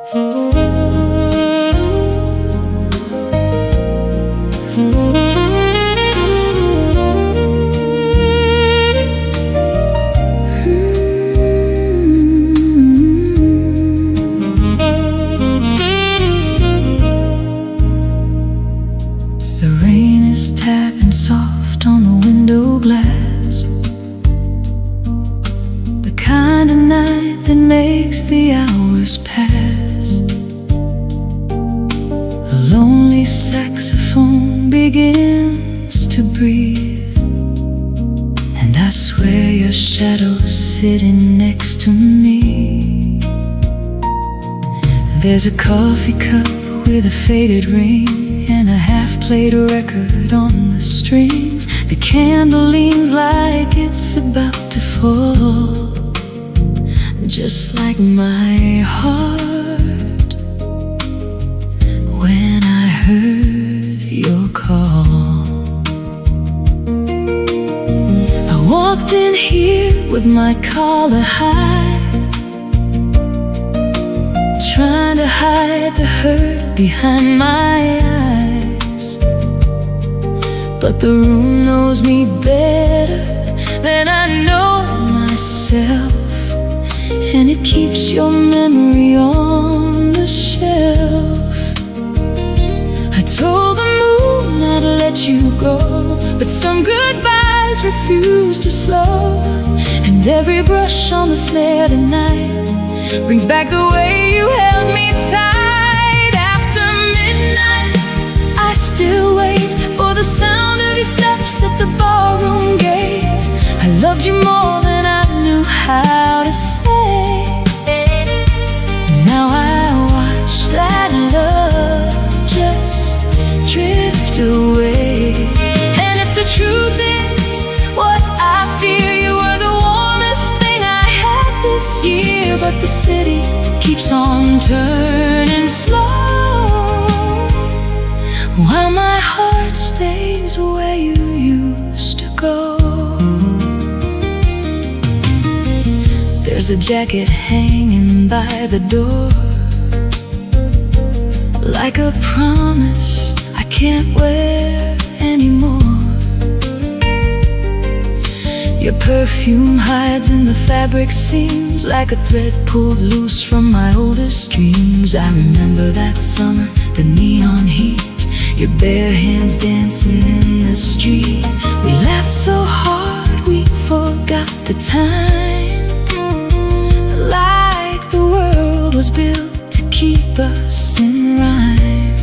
The rain is tapping soft on the window glass, the kind of night that makes the hours pass. A lonely saxophone begins to breathe, and I swear your shadow's sitting next to me. There's a coffee cup with a faded ring and a half-played record on the strings. The candle leans like it's about to fall, just like my heart when I heard your call. I walked in here with my collar high, trying to hide the hurt behind my eyes. But the room knows me better than I know myself, and it keeps your memory on the shelf. I told the moon I'd let you go, but some goodbyes refuse to slow, and every brush on the snare tonight brings back the way you held me tight. After midnight, I still wait for the sound of your steps at the barroom gate. I loved you more than I knew how to say. Now I watch that love just drift away. And if the truth is what I fear, you were the warmest thing I had this year. But the city keeps on turning slow, while my heart stays where you used to go. There's a jacket hanging by the door, like a promise I can't wear anymore. Your perfume hides in the fabric seams, like a thread pulled loose from my oldest dreams. I remember that summer, the neon heat, your bare hands dancing in the street. We laughed so hard we forgot the time, like the world was built to keep us in rhyme.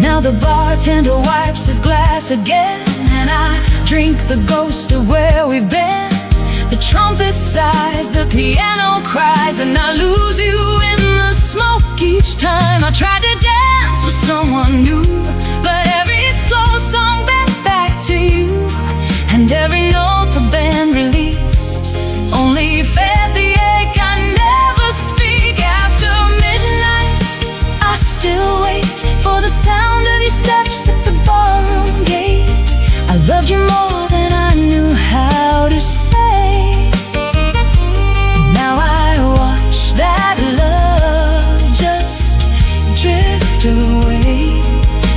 Now the bartender wipes his glass again, and I drink the ghost of where we've been. The trumpet sighs, the piano cries, and I lose you in the smoke each time. I tried to dance with someone new, but every slow song bent back to you, and every note the band released only fed the ache I never speak. After midnight, I still wait for the sound of your steps at the barroom gate. I loved you more than I knew how to say. Now I watch that love just drift away.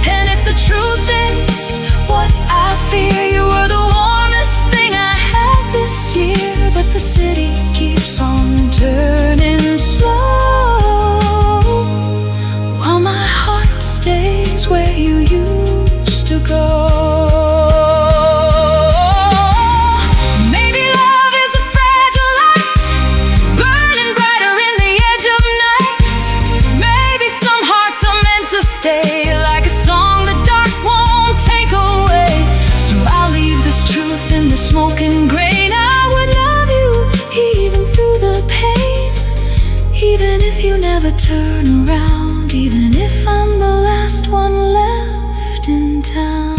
And if the truth is what I fear, you were the warmest thing I had this year. But the city keeps on turning slow, while my heart stays where you used to go. Stay like a song the dark won't take away. So I'll leave this truth in the smoking grain. I would love you even through the pain, even if you never turn around, even if I'm the last one left in town.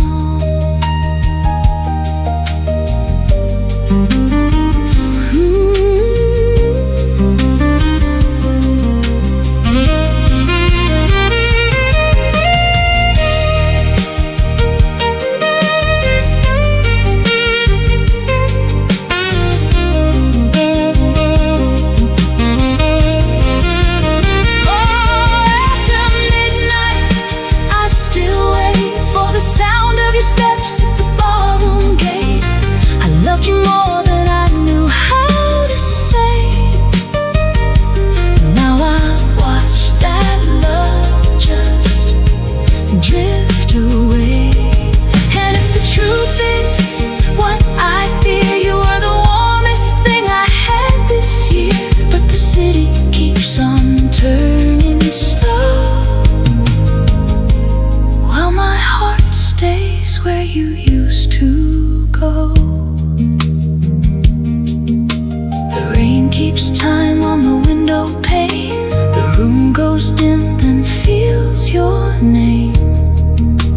keeps time on the window pane. The room goes dim, then feels your name.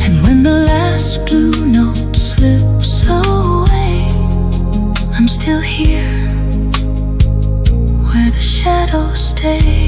And when the last blue note slips away, I'm still here, where the shadows stay.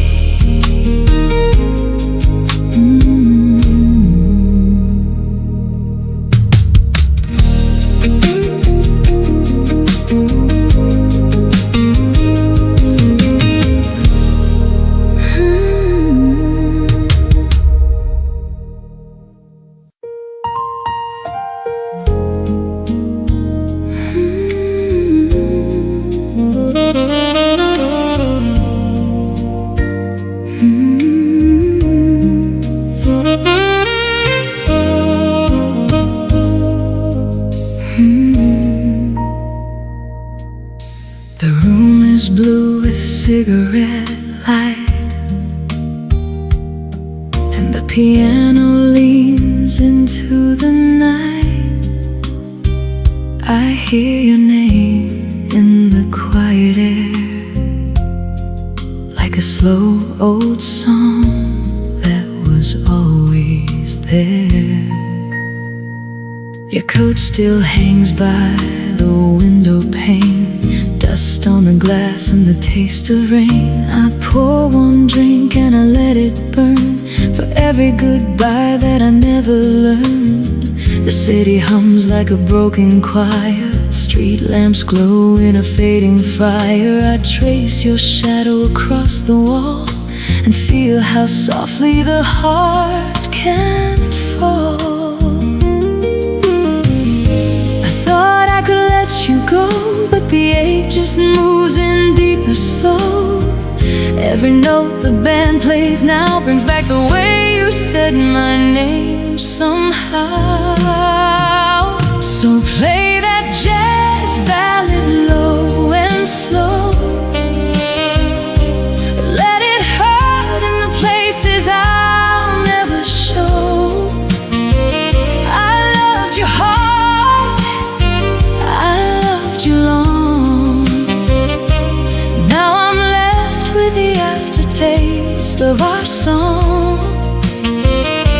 The room is blue with cigarette light, and the piano leans into the night. I hear your name in the quiet air, like a slow old song that was always there. Your coat still hangs by the window pane, dust on the glass and the taste of rain. I pour one drink and I let it burn, for every goodbye that I never learned. The city hums like a broken choir, street lamps glow in a fading fire. I trace your shadow across the wall and feel how softly the heart can fall. I thought I could let you go, but the ache just moves in deeper slow. Every note the band plays now brings back the way you said my name somehow. So play that jazz ballad low and slow. Let it hurt in the places I'll never show. I loved your heart, I loved you long. Now I'm left with the aftertaste of our song.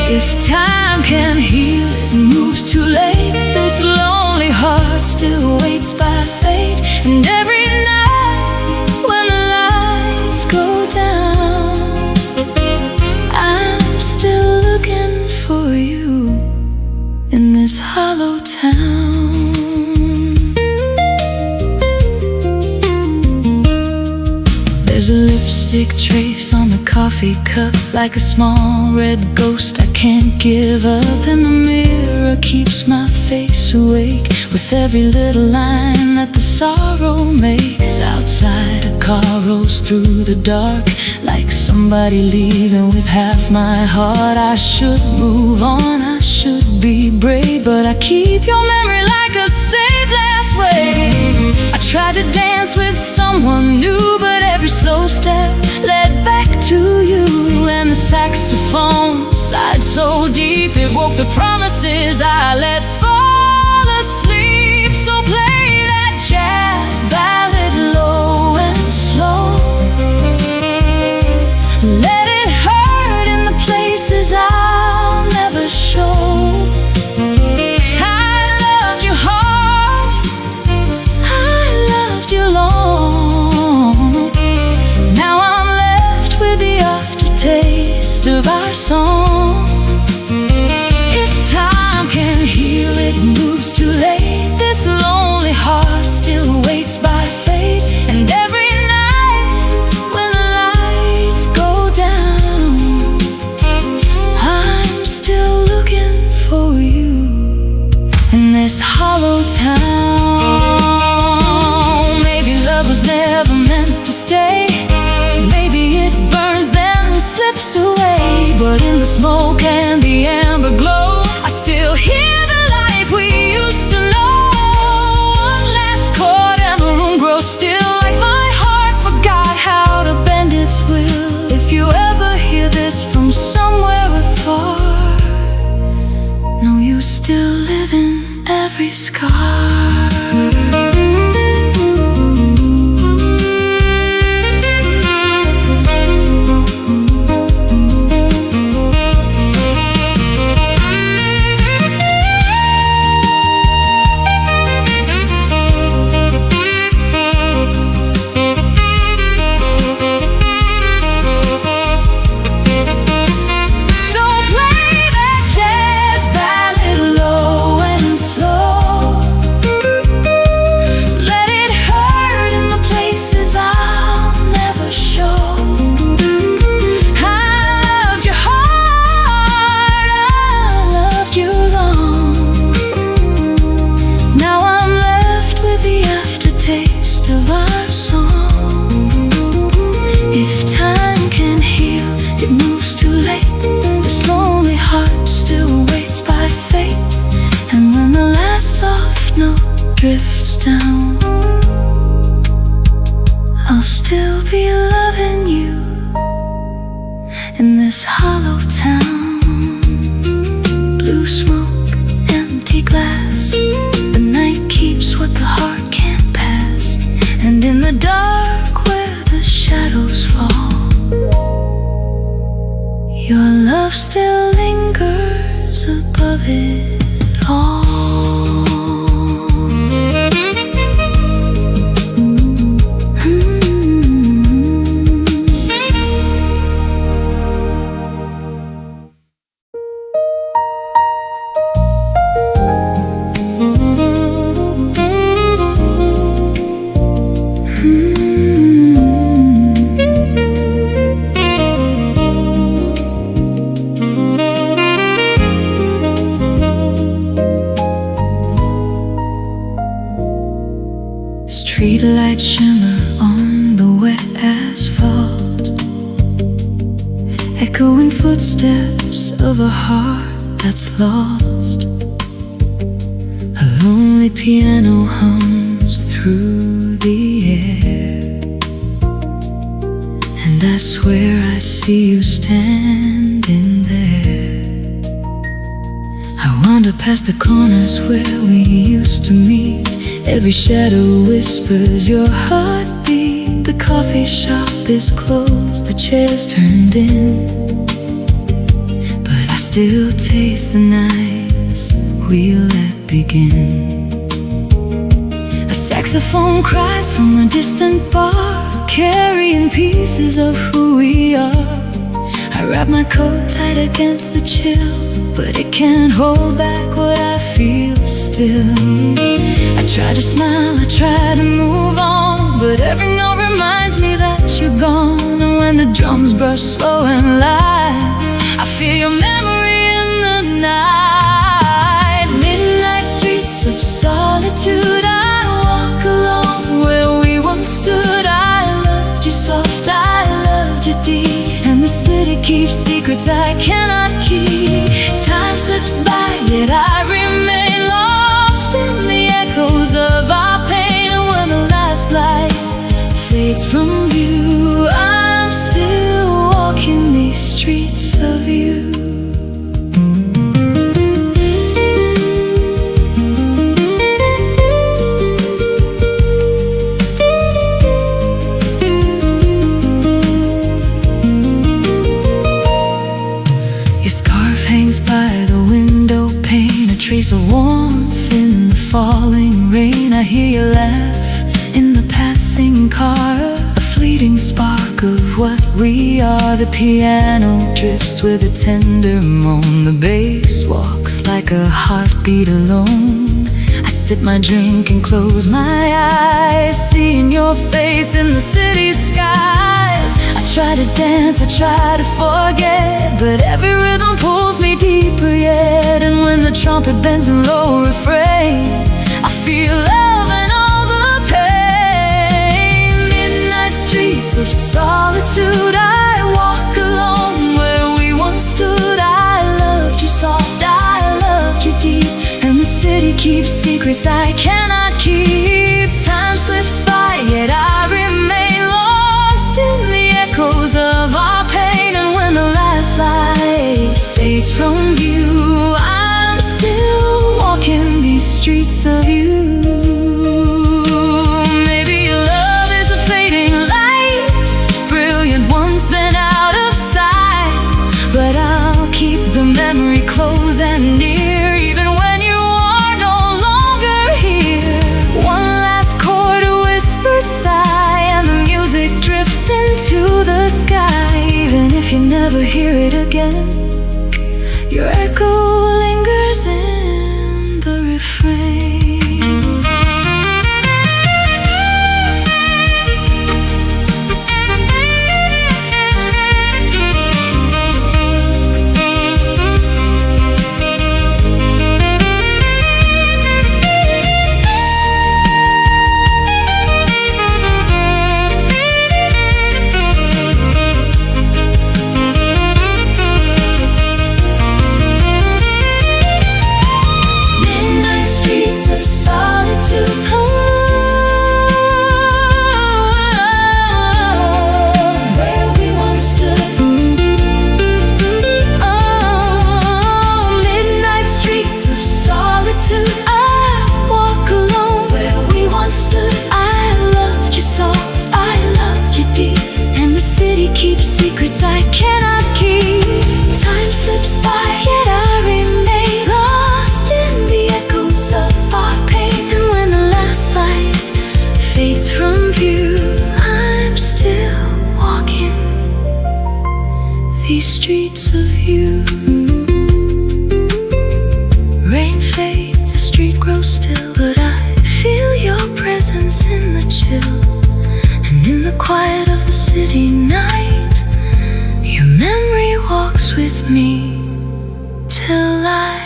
If time can heal, it moves too late. This lonely heart still waits by fate. And every night when the lights go down, I'm still looking for you in this hollow town. There's a lipstick trace on the coffee cup, like a small red ghost I can't give up. And the mirror keeps my face awake with every little line that the sorrow makes. Outside a car rolls through the dark, like somebody leaving with half my heart. I should move on, I should be brave, but I keep your memory like a saved last wave. I tried to dance with someone new, but every slow step led back to you. And the saxophone sighed so deep it woke the promises I let fall asleep. So play that jazz ballad low and slow. Let it hurt in the places I'll never show. I loved your heart, I loved you long. Now I'm left with the aftertaste of our song. If time can heal, it moves too late. This lonely heart still waits by fate. And every night when the lights go down, I'm still looking for you in this hollow town. Maybe love was never meant to stay. Maybe it burns then slips away. But in the smoke and the amber glow, I still hear the life we used to know. One last chord and the room grows still, like my heart forgot how to bend its will. If you ever hear this from somewhere afar, know you still live in every scar. still be loving you in this hollow town. Blue smoke, empty glass. The night keeps what the heart can't pass. And in the dark where the shadows fall, your love still lingers above it all. Street lights shimmer on the wet asphalt, echoing footsteps of a heart that's lost. A lonely piano hums through the air, and I swear I see you standing there. I wander past the corners where we used to meet. Every shadow whispers your heartbeat. The coffee shop is closed, the chair's turned in, but I still taste the nights we let begin. A saxophone cries from a distant bar, carrying pieces of who we are. I wrap my coat tight against the chill, but it can't hold back what I feel still. I try to smile, I try to move on, but every note reminds me that you're gone. And when the drums brush slow and light, I feel your memory in the night. Midnight streets of solitude, I walk alone where we once stood. I loved you soft, I loved you deep, and the city keeps secrets I cannot keep. Time slips by, yet I remain lost in the echoes of our pain. And when the last light fades from view, I'm still walking these streets of you. By the window pane, a trace of warmth in the falling rain. I hear you laugh in the passing car, a fleeting spark of what we are. The piano drifts with a tender moan, the bass walks like a heartbeat alone. I sip my drink and close my eyes, seeing your face in the city skies. I try to dance, I try to forget, but every rhythm pulls me deeper yet. And when the trumpet bends in low refrain, I feel love and all the pain. Midnight streets of solitude, I walk alone where we once stood. I loved you soft, I loved you deep, and the city keeps secrets I cannot keep. Time slips by, yet I remain lost in the echoes of our pain. And when the last light fades from view, I'm still walking these streets of you. Maybe your love is a fading light, brilliant once then out of sight, but I'll keep the memory close and near, even when you are no longer here. One last chord, a whispered sigh, and the music drifts into the sky. Even if you never hear it again, your echo lingers in the refrain. quiet of the city night, your memory walks with me till light.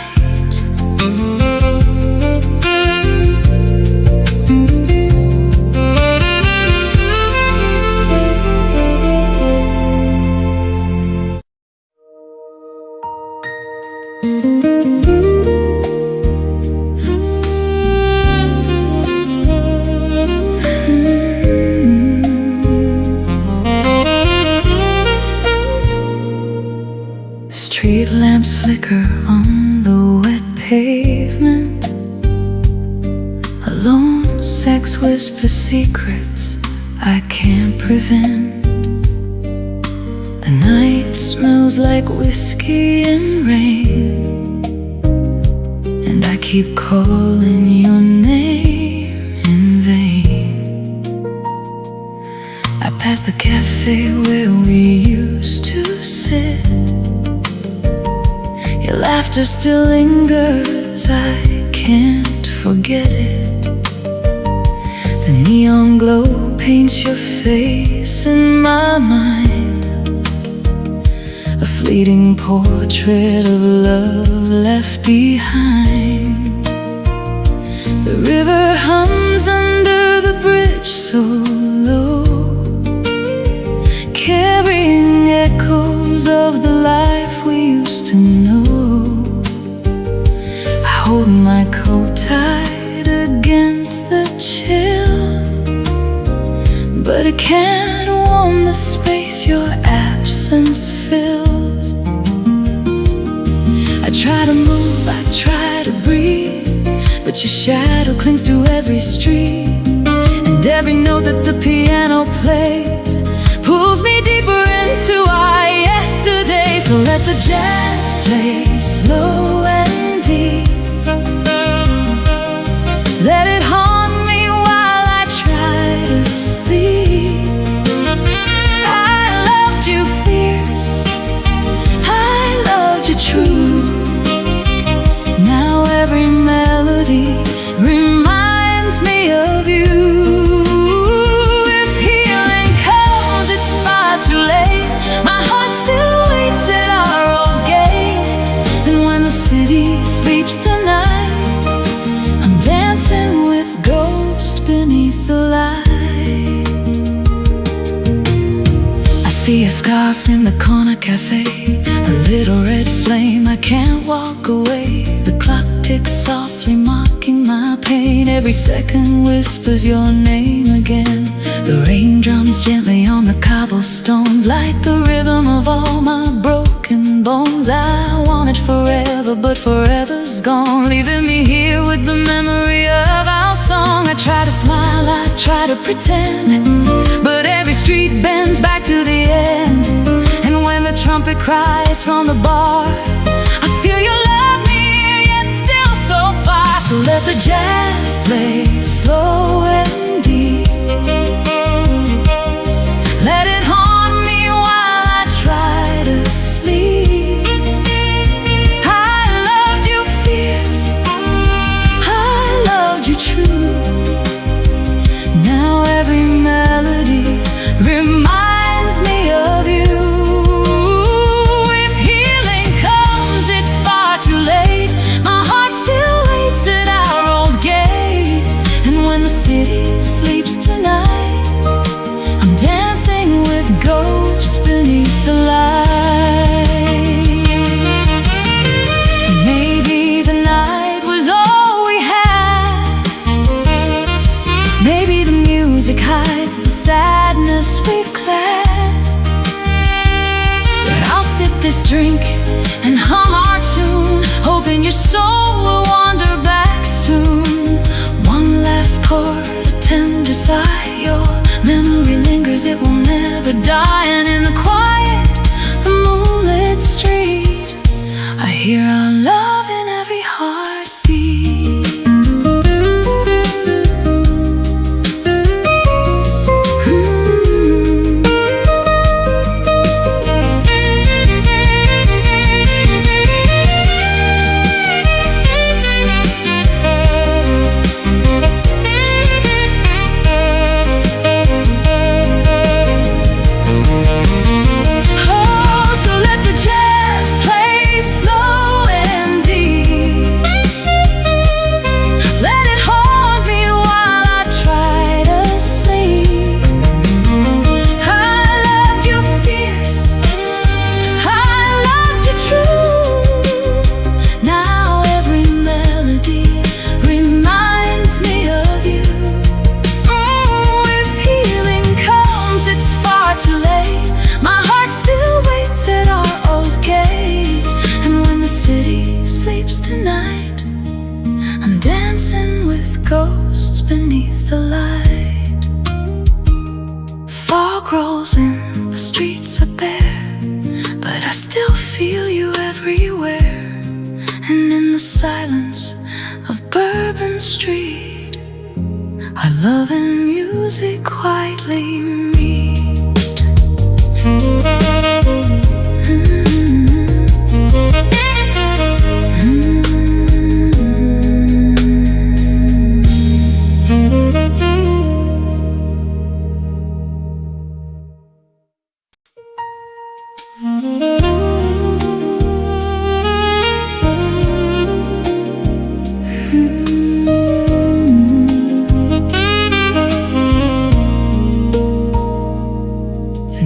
Street lamps flicker on the wet pavement. A lone sex whispers secrets I can't prevent. The night smells like whiskey and rain, and I keep calling your name in vain. I pass the cafe where we used to sit. Your laughter still lingers, I can't forget it. The neon glow paints your face in my mind, a fleeting portrait of love left behind. The river hums under the bridge so low, carrying echoes of the life we used to know. I hold my coat tight against the chill, but it can't warm the space your absence fills. I try to move, I try to breathe, but your shadow clings to every street, and every note that the piano plays pulls me deeper into our yesterday. So let the jazz play slow and deep. Let it haunt me while I try to sleep. I loved you fierce, I loved you true. Now every melody reminds me of you. See a scarf in the corner cafe, a little red flame, I can't walk away. The clock ticks softly, mocking my pain. Every second whispers your name again. The rain drums gently on the cobblestones, like the rhythm of all my broken bones. I want it forever, but forever's gone, leaving me here with the memory of our song. I try to smile, I try to pretend, but every street bends back to the end. And when the trumpet cries from the bar, I feel your love near, yet still so far. So let the jazz play slow and deep. Let it haunt me while I try to sleep. I loved you fierce, I loved you true. Now every melody reminds me of you. If healing comes, it's far too late. My heart still waits at our old gate. And when the city sleeps tonight, I'm dancing with ghosts beneath the light. Maybe the night was all we had. Maybe the music hides the sadness we've clad. But I'll sip this drink and hum our tune, hoping your soul will wander back soon. One last chord, a tender sigh, your memory lingers, it will never die. And in the quiet, the moonlit street, I hear our love in every heartbeat. far too late. My heart still waits at our old gate. And when the city sleeps tonight, I'm dancing with ghosts beneath the light. Fog rolls in, the streets are bare, but I still feel you everywhere. And in the silence of Bourbon Street, our love and music quietly meet.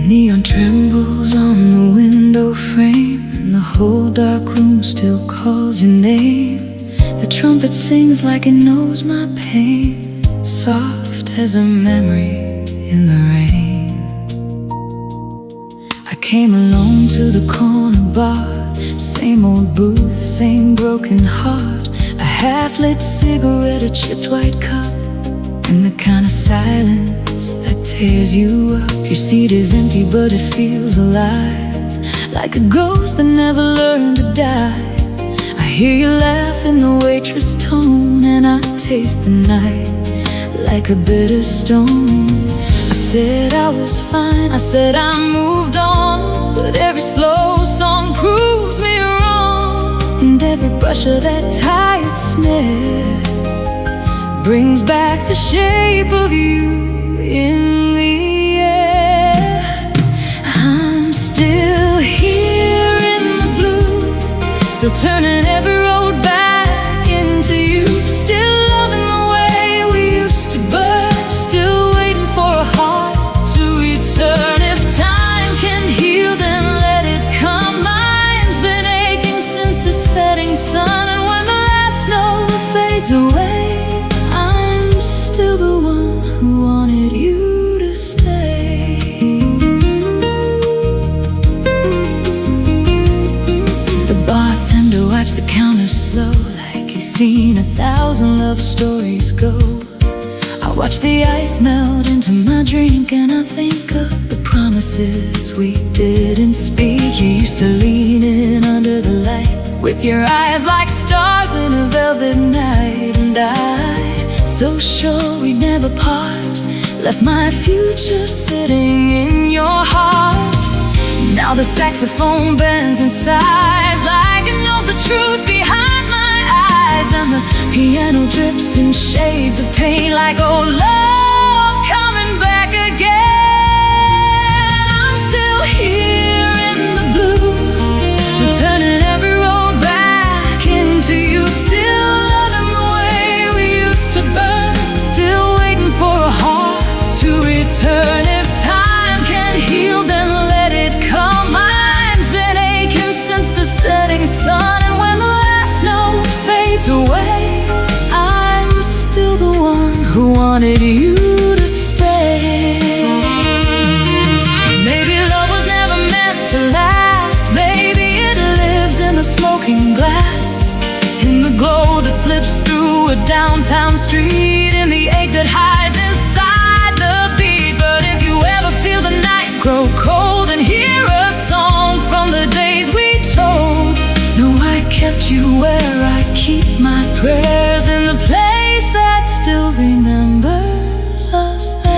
Neon trembles on the window frame, and the whole dark room still calls your name. The trumpet sings like it knows my pain, soft as a memory in the rain. I came alone to the corner bar, same old booth, same broken heart. A half-lit cigarette, a chipped white cup, and the kind of silence that tears you up. Your seat is empty but it feels alive, like a ghost that never learned to die. I hear you laugh in the waitress tone, and I taste the night like a bitter stone. I said I was fine, I said I moved on, but every slow song proves me wrong. And every brush of that tired snare brings back the shape of you in the air. I'm still here in the blue, still turning every road back into you. Still loving the way we used to burn, still waiting for a heart to return. If time can heal, then let it come. Mine's been aching since the setting sun, and when the last note fades away, still the one who wanted you to stay. The bartender wipes the counter slow, like he's seen 1,000 love stories go. I watch the ice melt into my drink, and I think of the promises we didn't speak. You used to lean in under the light, with your eyes like stars in a velvet night. And I, so sure we'd never part, left my future sitting in your heart. Now the saxophone bends and sighs, like it knows the truth behind my eyes. And the piano drips in shades of pain, like old love coming back again. I'm still here in the blue, still turning every road back into you. Still loving the way we used to burn, still waiting for a heart to return. If time can heal, then let it come. Mine's been aching since the setting sun, and when the last note fades away, I'm still the one who wanted you to stay. Maybe love was never meant to last. Maybe it lives in the smoking glass, in the glow that slips through a downtown street, in the ache that hides inside the beat. But if you ever feel the night grow cold and hear a song from the days we told, know I kept you where I keep my prayers, in the place that still remembers us there.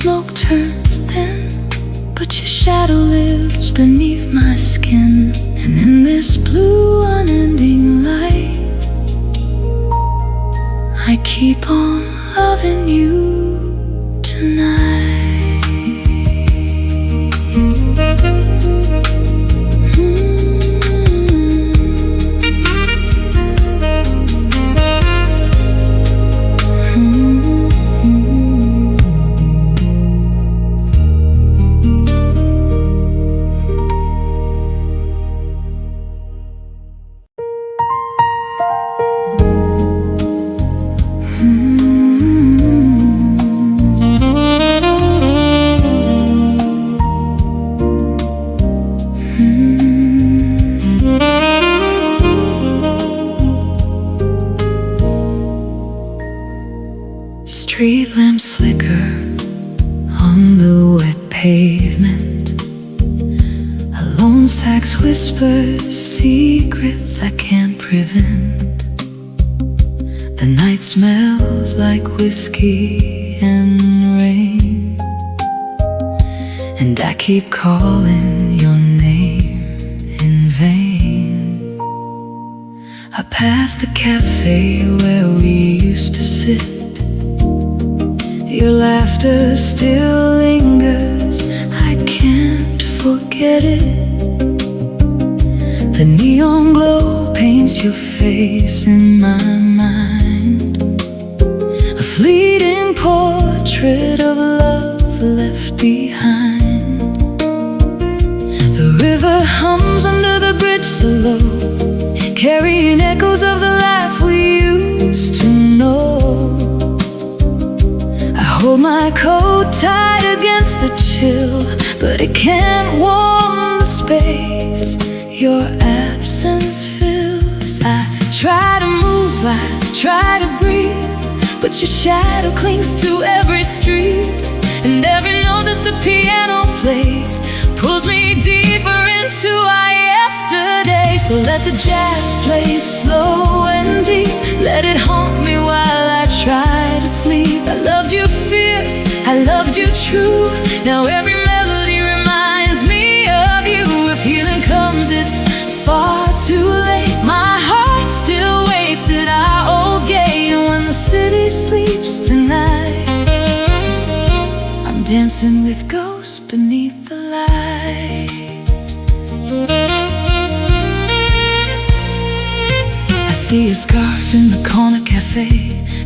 smoke turns thin, but your shadow lives beneath my skin. And in this blue unending light, I keep on loving you tonight. Street lamps flicker on the wet pavement. A lone sax whispers secrets I can't prevent. The night smells like whiskey and rain, and I keep calling your name in vain. I pass the cafe where we used to sit. Your laughter still lingers, I can't forget it. The neon glow paints your face in my mind, a fleeting portrait of love left behind. The river hums under the bridge so low, carrying echoes of the life we used to know. Hold my coat tight against the chill, but it can't warm the space your absence fills. I try to move, I try to breathe, but your shadow clings to every street. And every note that the piano plays pulls me deeper into our yesterday. So let the jazz play slow and deep, let it haunt me while I try to sleep. I loved you fierce, I loved you true. Now every melody reminds me of you. If healing comes, it's far too late. My heart still waits at our old gate. And when the city sleeps tonight, I'm dancing with ghosts beneath the light. I see a scarf in the corner cafe,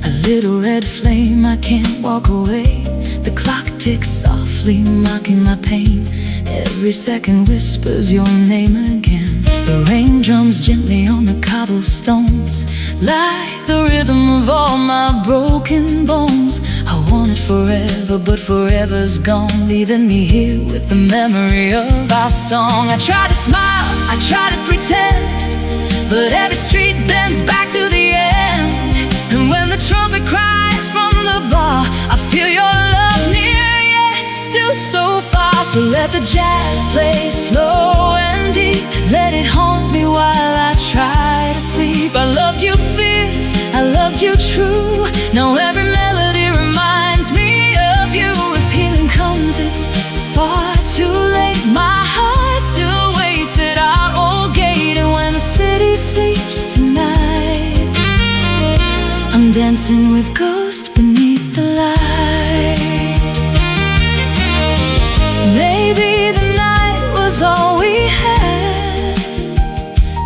a little red flame, I can't walk away. The clock ticks softly, mocking my pain. Every second whispers your name again. The rain drums gently on the cobblestones, like the rhythm of all my broken bones. I want it forever, but forever's gone, leaving me here with the memory of our song. I try to smile, I try to pretend, but every street bends back to the end. And when the trumpet cries from the bar, I feel your love near, yet still so far. So let the jazz play slow and deep, let it haunt me while I try to sleep. I loved you fierce, I loved you true. Now every melody reminds me of you. If healing comes, it's far too late. My heart still waits at our old gate. And when the city sleeps tonight, I'm dancing with ghosts beneath the light. Maybe the night was all we had,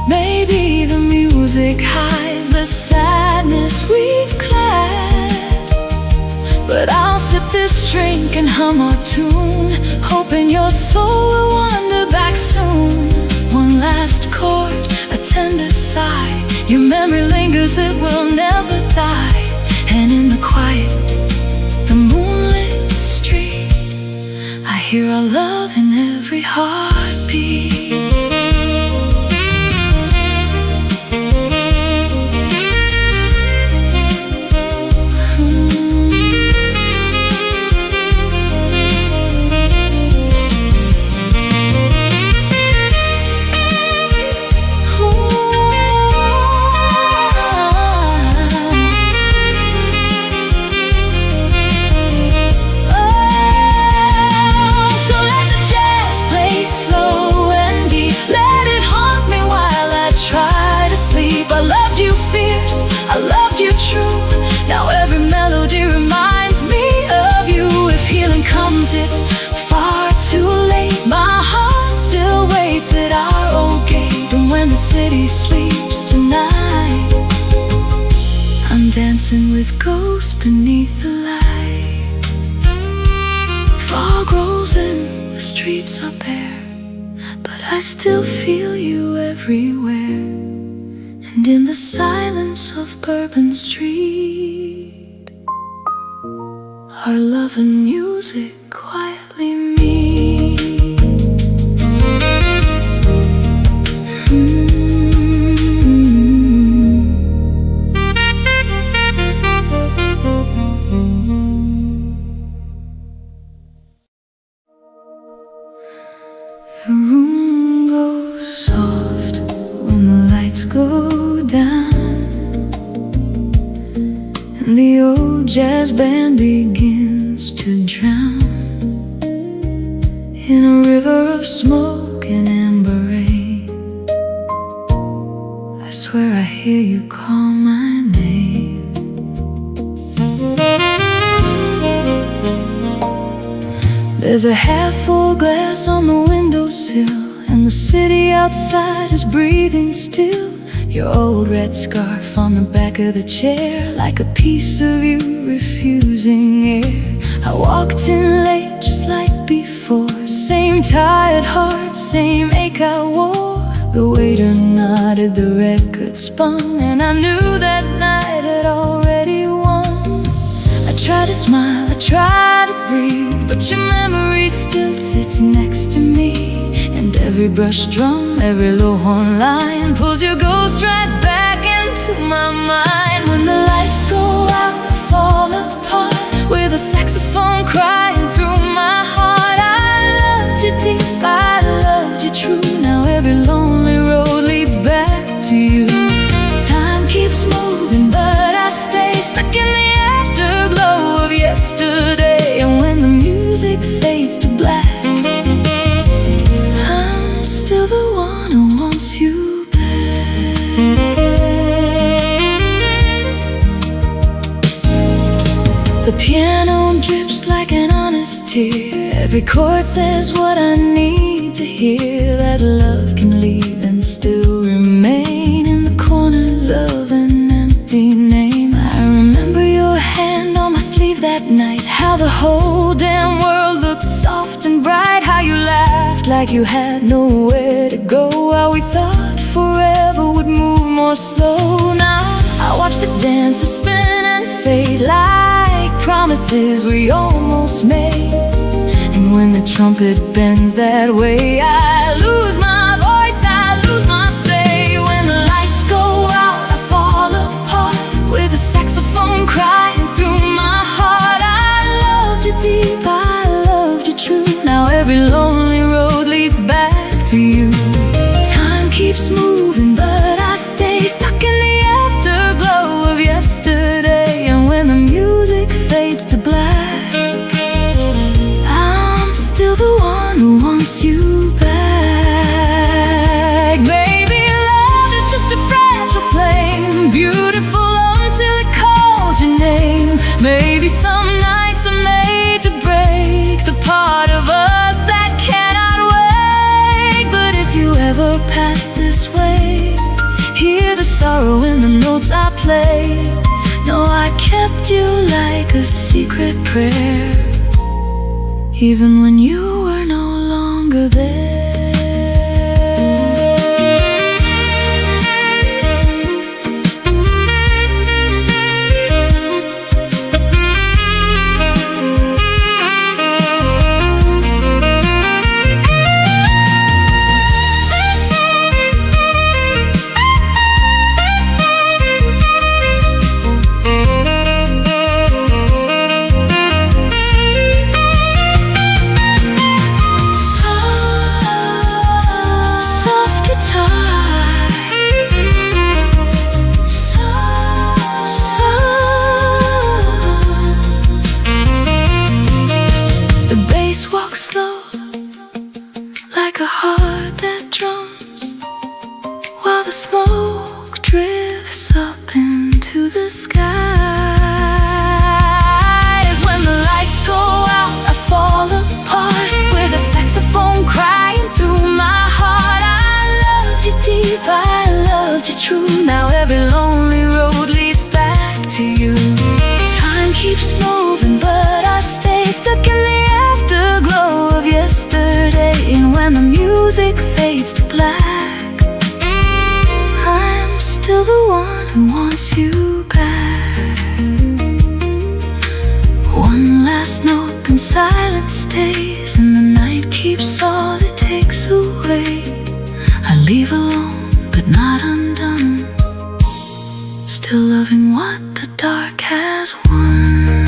maybe the music hides the sadness we've clad. But I'll sip this drink and hum our tune, hoping your soul will wander back soon. One last chord, a tender sigh, your memory lingers, it will never die. And in the quiet, the moonlit street, I hear our love in every heartbeat. streets are bare, but I still feel you everywhere. And in the silence of Bourbon Street, our love and music quietly meet. The room goes soft when the lights go down, and the old jazz band begins to drown in a river of smoke and amber rain. I swear I hear you call my name. There's a half-full glass on the windowsill, and the city outside is breathing still. Your old red scarf on the back of the chair, like a piece of you refusing air. I walked in late just like before, same tired heart, same ache I wore. The waiter nodded, the record spun, and I knew that night had already won. I tried to smile, I tried to breathe, but your memory still sits next to me. And every brush drum, every low horn line pulls your ghost right back into my mind. When the lights go out, I fall apart with a saxophone crying through my heart. I loved you deep, I loved you true. Now every lonely road leads back to you. Time keeps moving, but I stay stuck in the afterglow of yesterday. And when the music fades to black, I'm still the one who wants you back. The piano drips like an honest tear. Every chord says what I need to hear. That love can leave and still remain in the corners of an empty name. I remember your hand on my sleeve that night, how the whole damn world looked soft and bright, how you laughed like you had nowhere to go, how we thought forever would move more slow. Now I watch the dancers spin and fade like promises we almost made. And when the trumpet bends that way, I lose my voice, I lose my say. When the lights go out, I fall apart with a saxophone crying through my heart. I loved you deep, I loved you true. Now every lonely road leads back to you. Time keeps moving, but I stay stuck in the afterglow of yesterday. And when the music fades to black, I'm still the one who wants you back. Maybe love is just a fragile flame, beautiful until it calls your name. Maybe some nights are made to break the part of us that cannot wait. But if you ever pass this way, hear the sorrow in the notes I play. No, I kept you like a secret prayer, even when you were no longer there. Like a heart that drums while the smoke drifts up into the skies. When the lights go out, I fall apart with a saxophone crying through my heart. I loved you deep, I loved you true. Now every lonely road leads back to you. Time keeps moving, but I stay stuck in the afterglow of yesterday. fades to black. I'm still the one who wants you back. One last note, then silence stays, and the night keeps all it takes away. I leave alone, but not undone, still loving what the dark has won.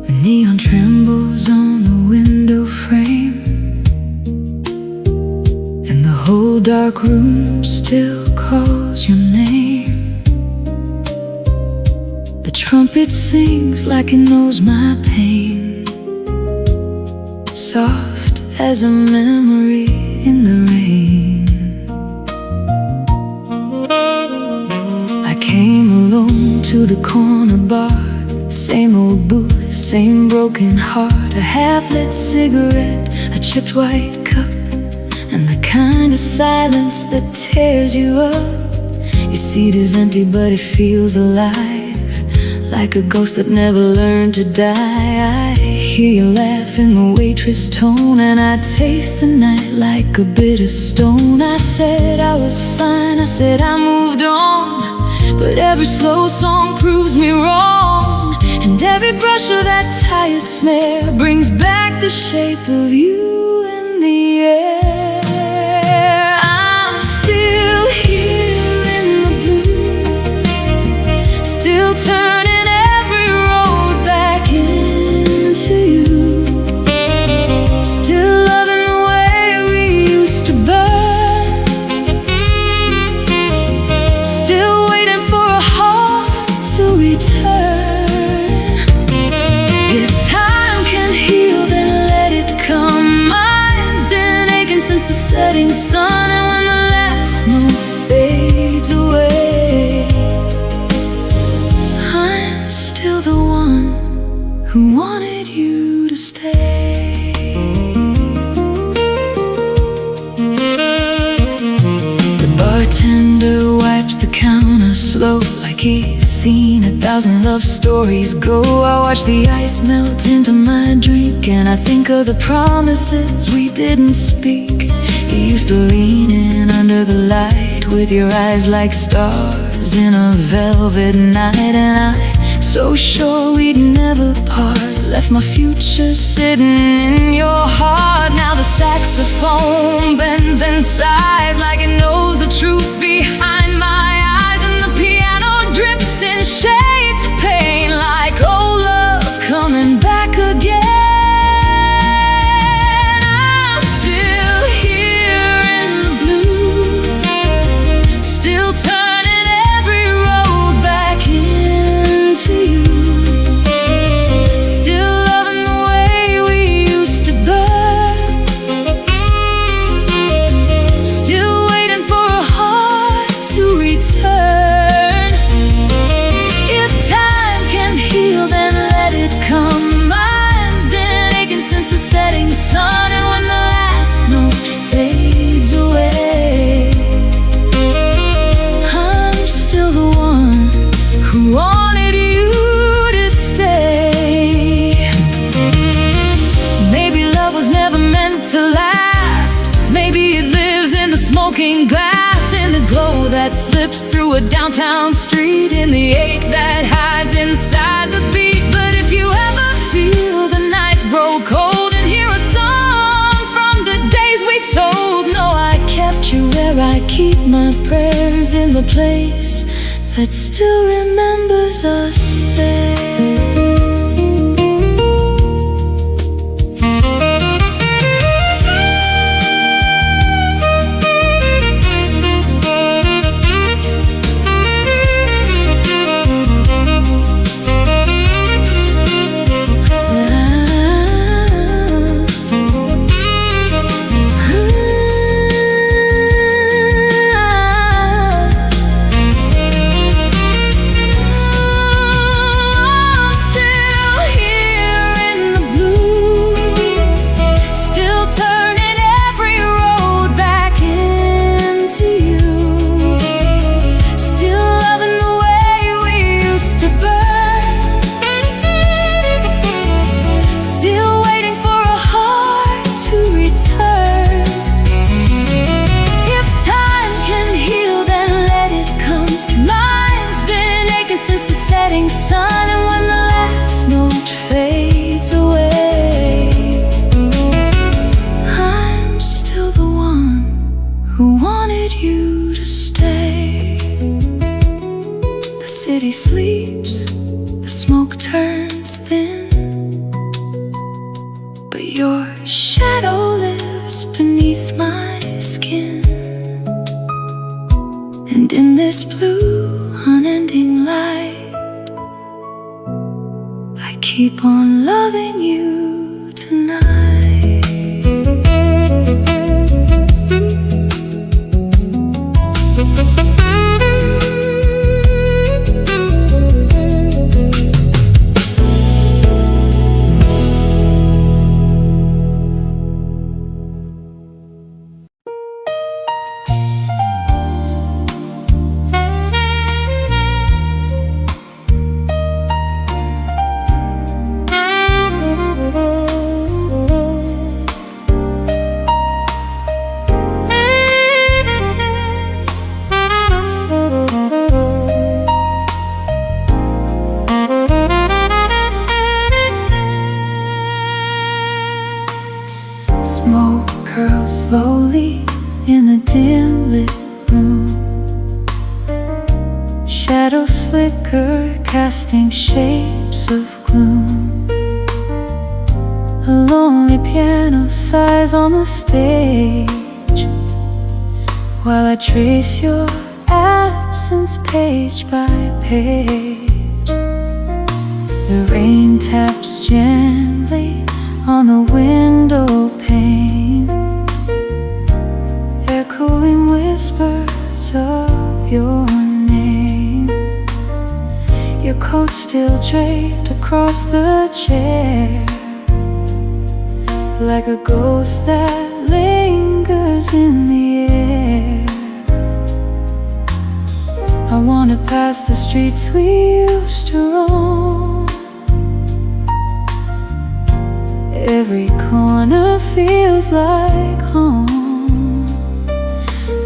The neon trembles on the window frame, and the whole dark room still calls your name. The trumpet sings like it knows my pain, soft as a memory in the rain. I came alone to the corner bar, same old booth, same broken heart, a half-lit cigarette, a chipped white cup, and the kind of silence that tears you up. Your seat is empty but it feels alive, like a ghost that never learned to die. I hear you laugh in the waitress tone, and I taste the night like a bitter stone. I said I was fine, I said I moved on, but every slow song proves me wrong, and every brush of that tired snare brings back the shape of you in the air. I'm still here in the blue, still turning every road back into you, still loving the way we used to burn, still waiting for a heart to return. Since the setting sun, and when the last note fades away, I'm still the one who wanted you to stay. The bartender wipes the counter slow, like he's seen 1,000 love stories go. I watch the ice melt into my drink, and I think of the promises we didn't speak. You used to lean in under the light with your eyes like stars in a velvet night, and I'm so sure we'd never part. Left my future sitting in your heart. Now the saxophone bends and sighs like it knows the truth behind my eyes, and the piano drips in shades of pain, like old love coming back again. Turning every road back into you, still loving the way we used to burn, still waiting for a heart to return. If time can heal, then let it come. Mine's been aching since the setting sun, and when the last note fades away, who wanted you to stay. Maybe love was never meant to last. Maybe it lives in the smoking glass, in the glow that slips through a downtown street, in the ache that hides inside the beat. But if you ever feel the night grow cold and hear a song from the days we told, know I kept you where I keep my prayers, in the place that still remembers us there. I keep on loving you tonight. Smoke curls slowly in the dim lit room. Shadows flicker, casting shapes of gloom. A lonely piano sighs on the stage, while I trace your absence page by page. The rain taps gently on the window pane, echoing whispers of your name. Your coat still draped across the chair, like a ghost that lingers in the air. I wander past the streets we used to roam. Every corner feels like home,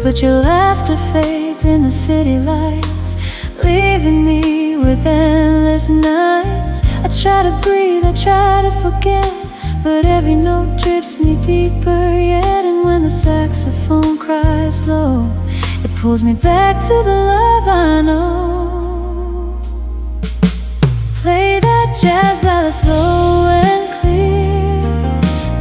but your laughter fades in the city lights, leaving me with endless nights. I try to breathe, I try to forget, but every note drifts me deeper yet. And when the saxophone cries low, it pulls me back to the love I know. Play that jazz ballad slow and clear,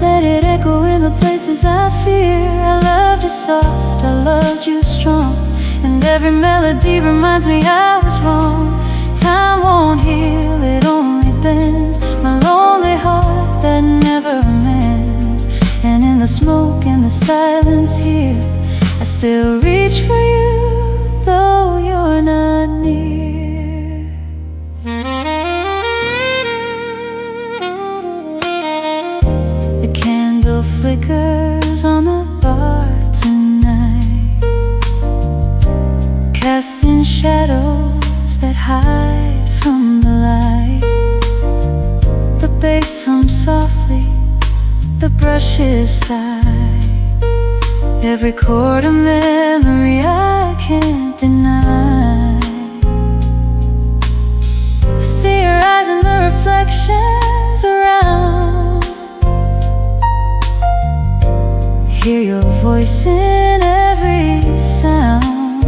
let it echo in the places I fear. I loved you soft, I loved you strong, and every melody reminds me I was wrong. Time won't heal, it only bends my lonely heart that never mends. And in the smoke and the silence here, I still reach for you, though you're not near. The candle flickers on the bar tonight, casting shadows that hide from the light. The bass hums softly, the brushes sigh, every chord a memory I can't deny. I see your eyes and the reflections around, hear your voice in every sound.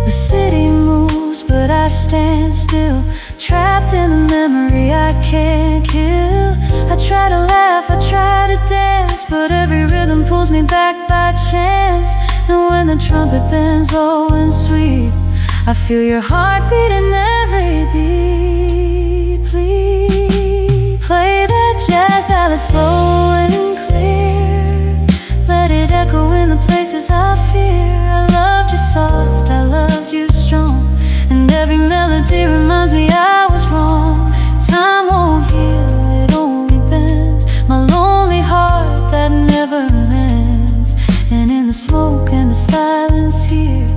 The city moves, but I stand still, trapped in the memory I can't kill. I try to laugh, I try to dance, but every rhythm pulls me back by chance. And when the trumpet bends low and sweet, I feel your heartbeat in every beat. Please play that jazz ballad slow and clear, let it echo in the places I fear. I loved you soft, I loved you strong, and every melody reminds me I was wrong. Time won't heal, it only bends my lonely heart that never mends. And in the smoke and the silence here,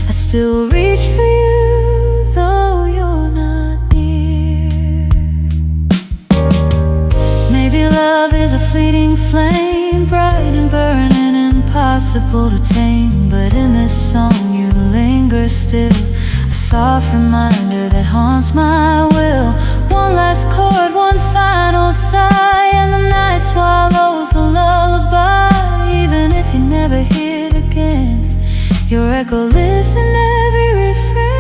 I still reach for you, though you're not near. Maybe love is a fleeting flame, bright and burning, impossible to tame. But in this song you linger still, a soft reminder that haunts my will. One last chord, one final sigh, and the night swallows the lullaby. Even if you never hear it again, your echo lives in every refrain.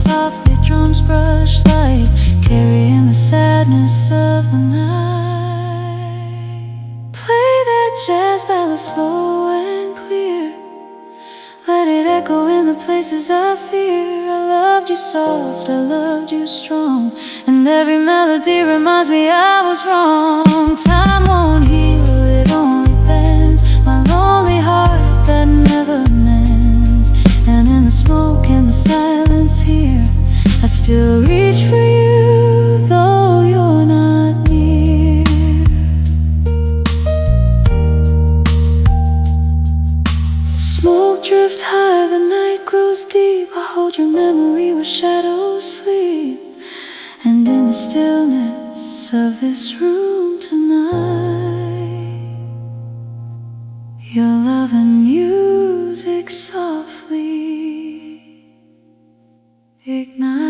softly, drums brush light, carrying the sadness of the night. Play that jazz ballad slow and clear, let it echo in the places of fear. I loved you soft, I loved you strong, and every melody reminds me I was wrong. Time won't heal, it only bends my lonely heart that never mends. And in the smoke and the silence here, I still reach for you, though you're not near. Smoke drifts high, the night grows deep. I hold your memory where shadows sleep. And in the stillness of this room tonight, your love and music softly ignite.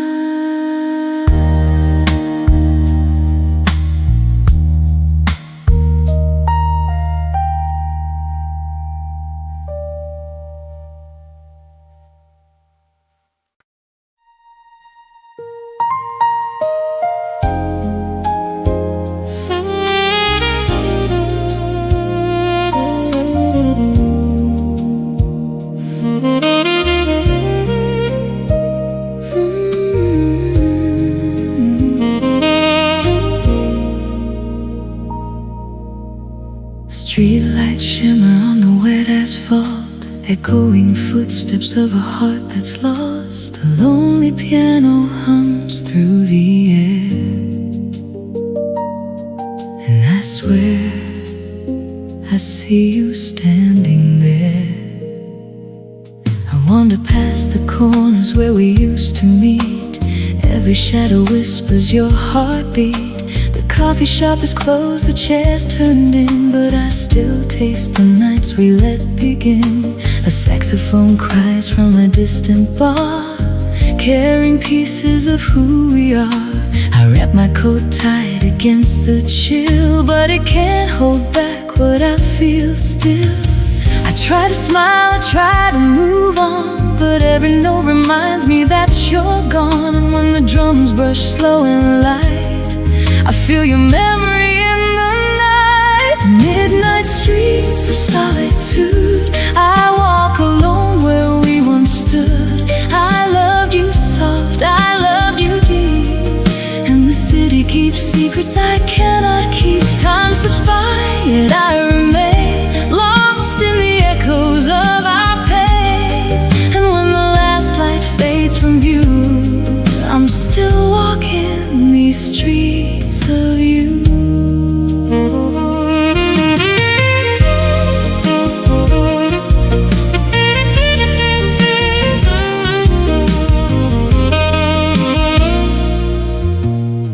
Streetlights shimmer on the wet asphalt, echoing footsteps of a heart that's lost. A lonely piano hums through the air, and I swear I see you standing there. I wander past the corners where we used to meet. Every shadow whispers your heartbeat. The coffee shop is closed, the chairs turned in, but I still taste the nights we let begin. A saxophone cries from a distant bar, carrying pieces of who we are. I wrap my coat tight against the chill, but it can't hold back what I feel still. I try to smile, I try to move on, but every note reminds me that you're gone. And when the drums brush slow and light, I feel your memory in the night. Midnight streets of solitude, I walk alone where we once stood. I loved you soft, I loved you deep, and the city keeps secrets I cannot keep. Time slips by, yet I remain lost in the echoes of our pain. And when the last light fades from view, I'm still walking these streets of you.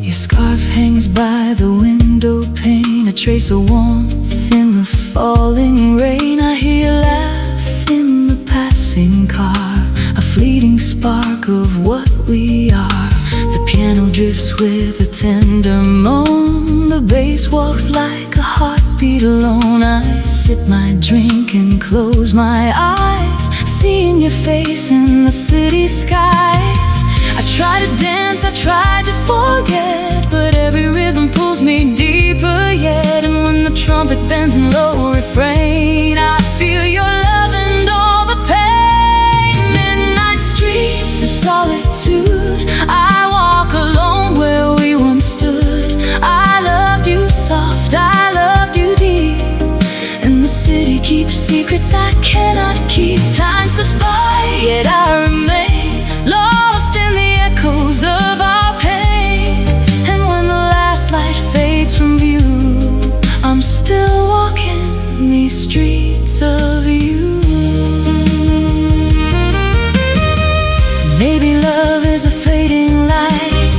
Your scarf hangs by the window pane, a trace of warmth in the falling rain. I hear you laugh in the passing car, a fleeting spark of what we are. The piano drifts with a tender moan, the bass walks like a heartbeat alone. I sip my drink and close my eyes, seeing your face in the city skies. I try to dance, I try to forget, but every rhythm pulls me deeper yet. And when the trumpet bends in low refrain, I feel your love and all the pain. Midnight streets of solitude, I walk alone where we once stood. I loved you soft, I loved you deep, and the city keeps secrets I cannot keep. Time slips by, yet I remain lost in the echoes of our pain. And when the last light fades from view, I'm still walking these streets of you. Maybe love is a fading light,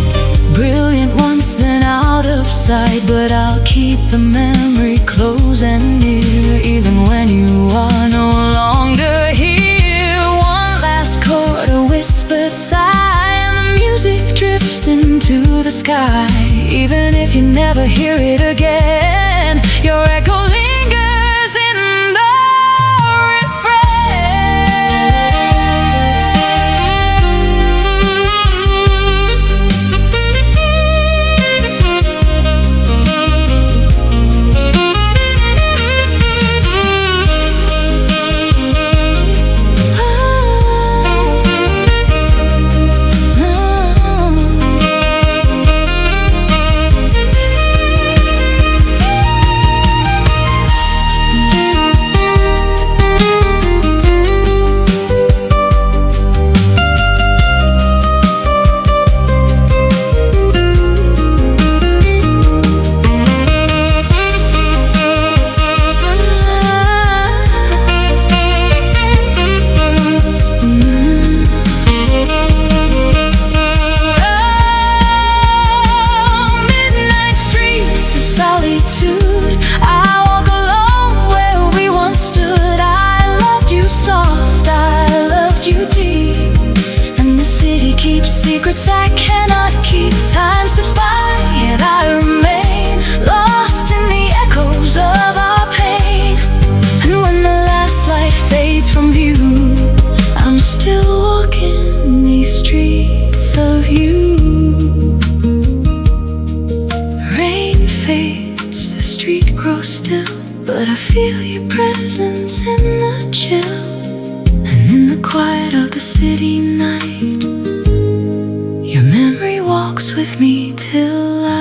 brilliant once then out of sight, but I'll keep the memory close and near, even when you are no longer here. One last chord, a whispered sigh, and the music drifts into the sky. Even if you never hear it again, your echo lingers in the refrain. secrets I cannot keep. Time slips by and I remain lost in the echoes of our pain. And when the last light fades from view, I'm still walking these streets of you. Rain fades, the street grows still, but I feel your presence in the chill. And in the quiet of the city night, your memory walks with me till I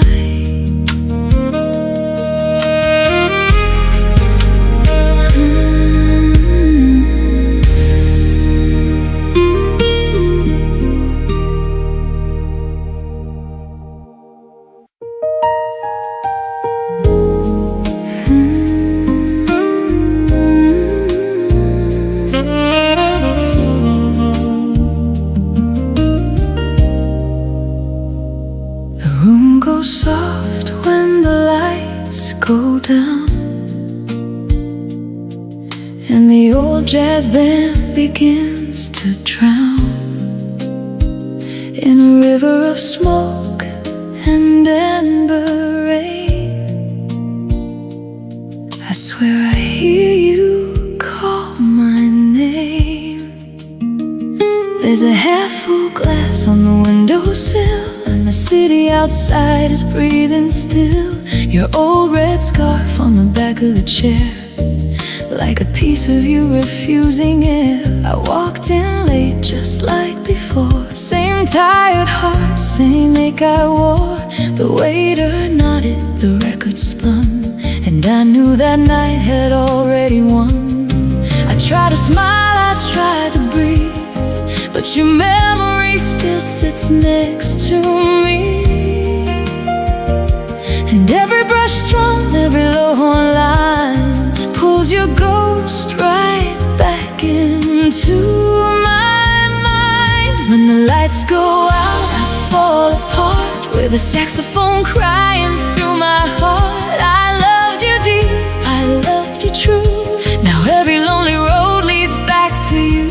soft when the lights go down, and the old jazz band begins to drown in a river of smoke and amber rain. I swear I hear you call my name. There's a half-full glass on the windowsill, and the city outside is breathing still. Your old red scarf on the back of the chair, like a piece of you refusing air. I walked in late just like before, same tired heart, same ache I wore. The waiter nodded, the record spun, and I knew that night had already won. I tried to smile, I tried to breathe, but your memory still sits next to me. And every brush drum, every low horn line pulls your ghost right back into my mind. When the lights go out, I fall apart with a saxophone crying through my heart. I loved you deep, I loved you true. Now every lonely road leads back to you.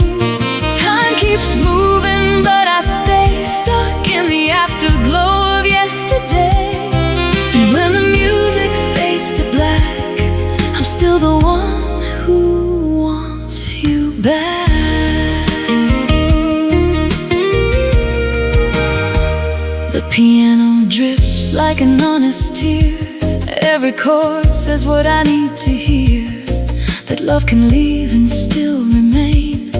Time keeps moving, but I stay stuck in the afterglow of yesterday. And when the music fades to black, I'm still the one who wants you back. The piano drips like an honest tear. Every chord says what I need to hear, that love can leave and still remain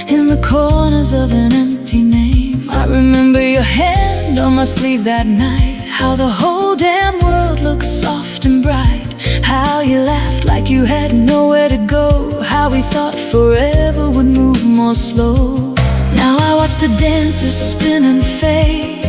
in the corners of an empty name. I remember your hand on my sleeve that night, how the whole damn world looked soft and bright, how you laughed like you had nowhere to go, how we thought forever would move more slow. Now I watch the dancers spin and fade,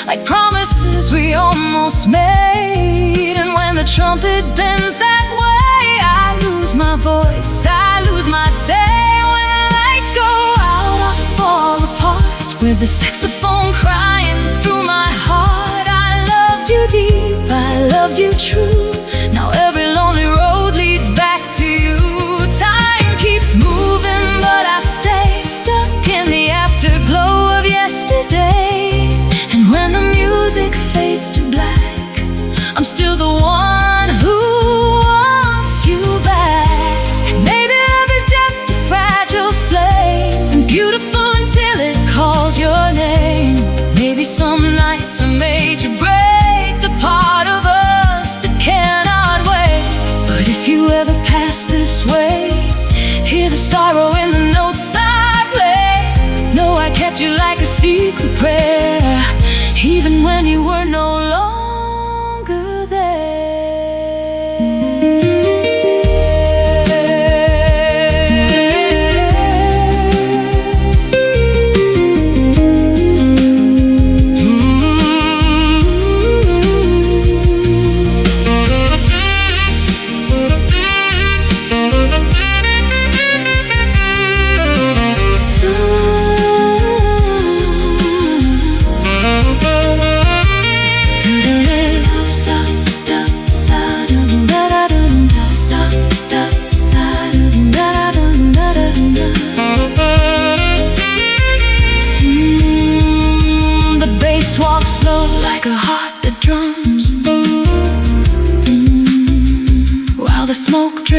like promises we almost made. And when the trumpet bends that way, I lose my voice, I lose my say. When the lights go out, I fall apart with the saxophone crying through my heart. I loved you deep, I loved you true. Now every lonely road leads back to you. Time keeps moving, but I stay stuck in the afterglow of yesterday. And when the music fades to black, I'm still the one who wants you back. Maybe love is just a fragile flame, beautiful until it calls your name. Maybe some nights are made to break the part of us that cannot wait. But if you ever pass this way, hear the sorrow in the notes I play. Know I kept you like a secret prayer, even when you were no longer there.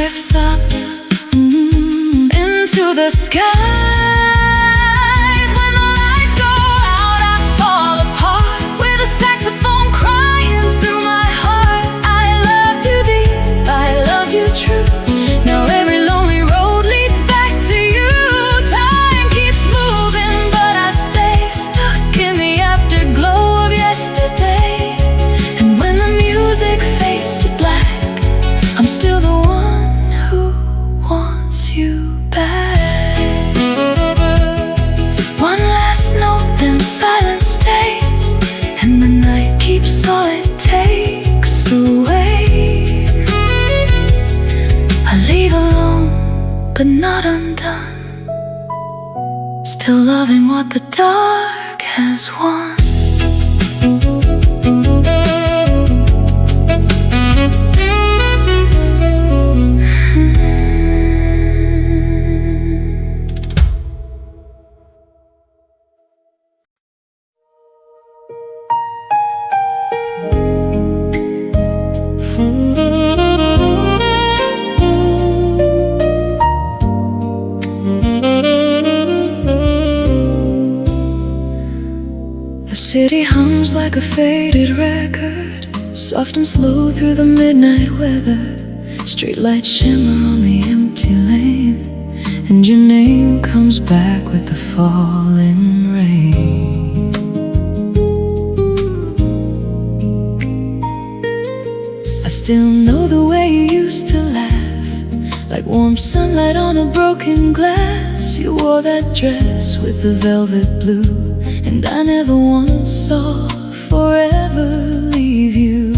drifts up into the skies. When the lights go out, I fall apart with a saxophone crying through my heart. I loved you deep, I loved you true. Now every lonely road leads back to you. Time keeps moving, but I stay stuck in the afterglow of yesterday. And when the music fades to black, I'm still the one who wants you back. One last note, then silence stays, and the night keeps all it takes away. I leave alone, but not undone, still loving what the dark has won. The city hums like a faded record, soft and slow through the midnight weather. Streetlights shimmer on the empty lane, and your name comes back with the falling rain. I still know the way you used to laugh, like warm sunlight on a broken glass. You wore that dress with the velvet blue, and I never once saw forever leave you.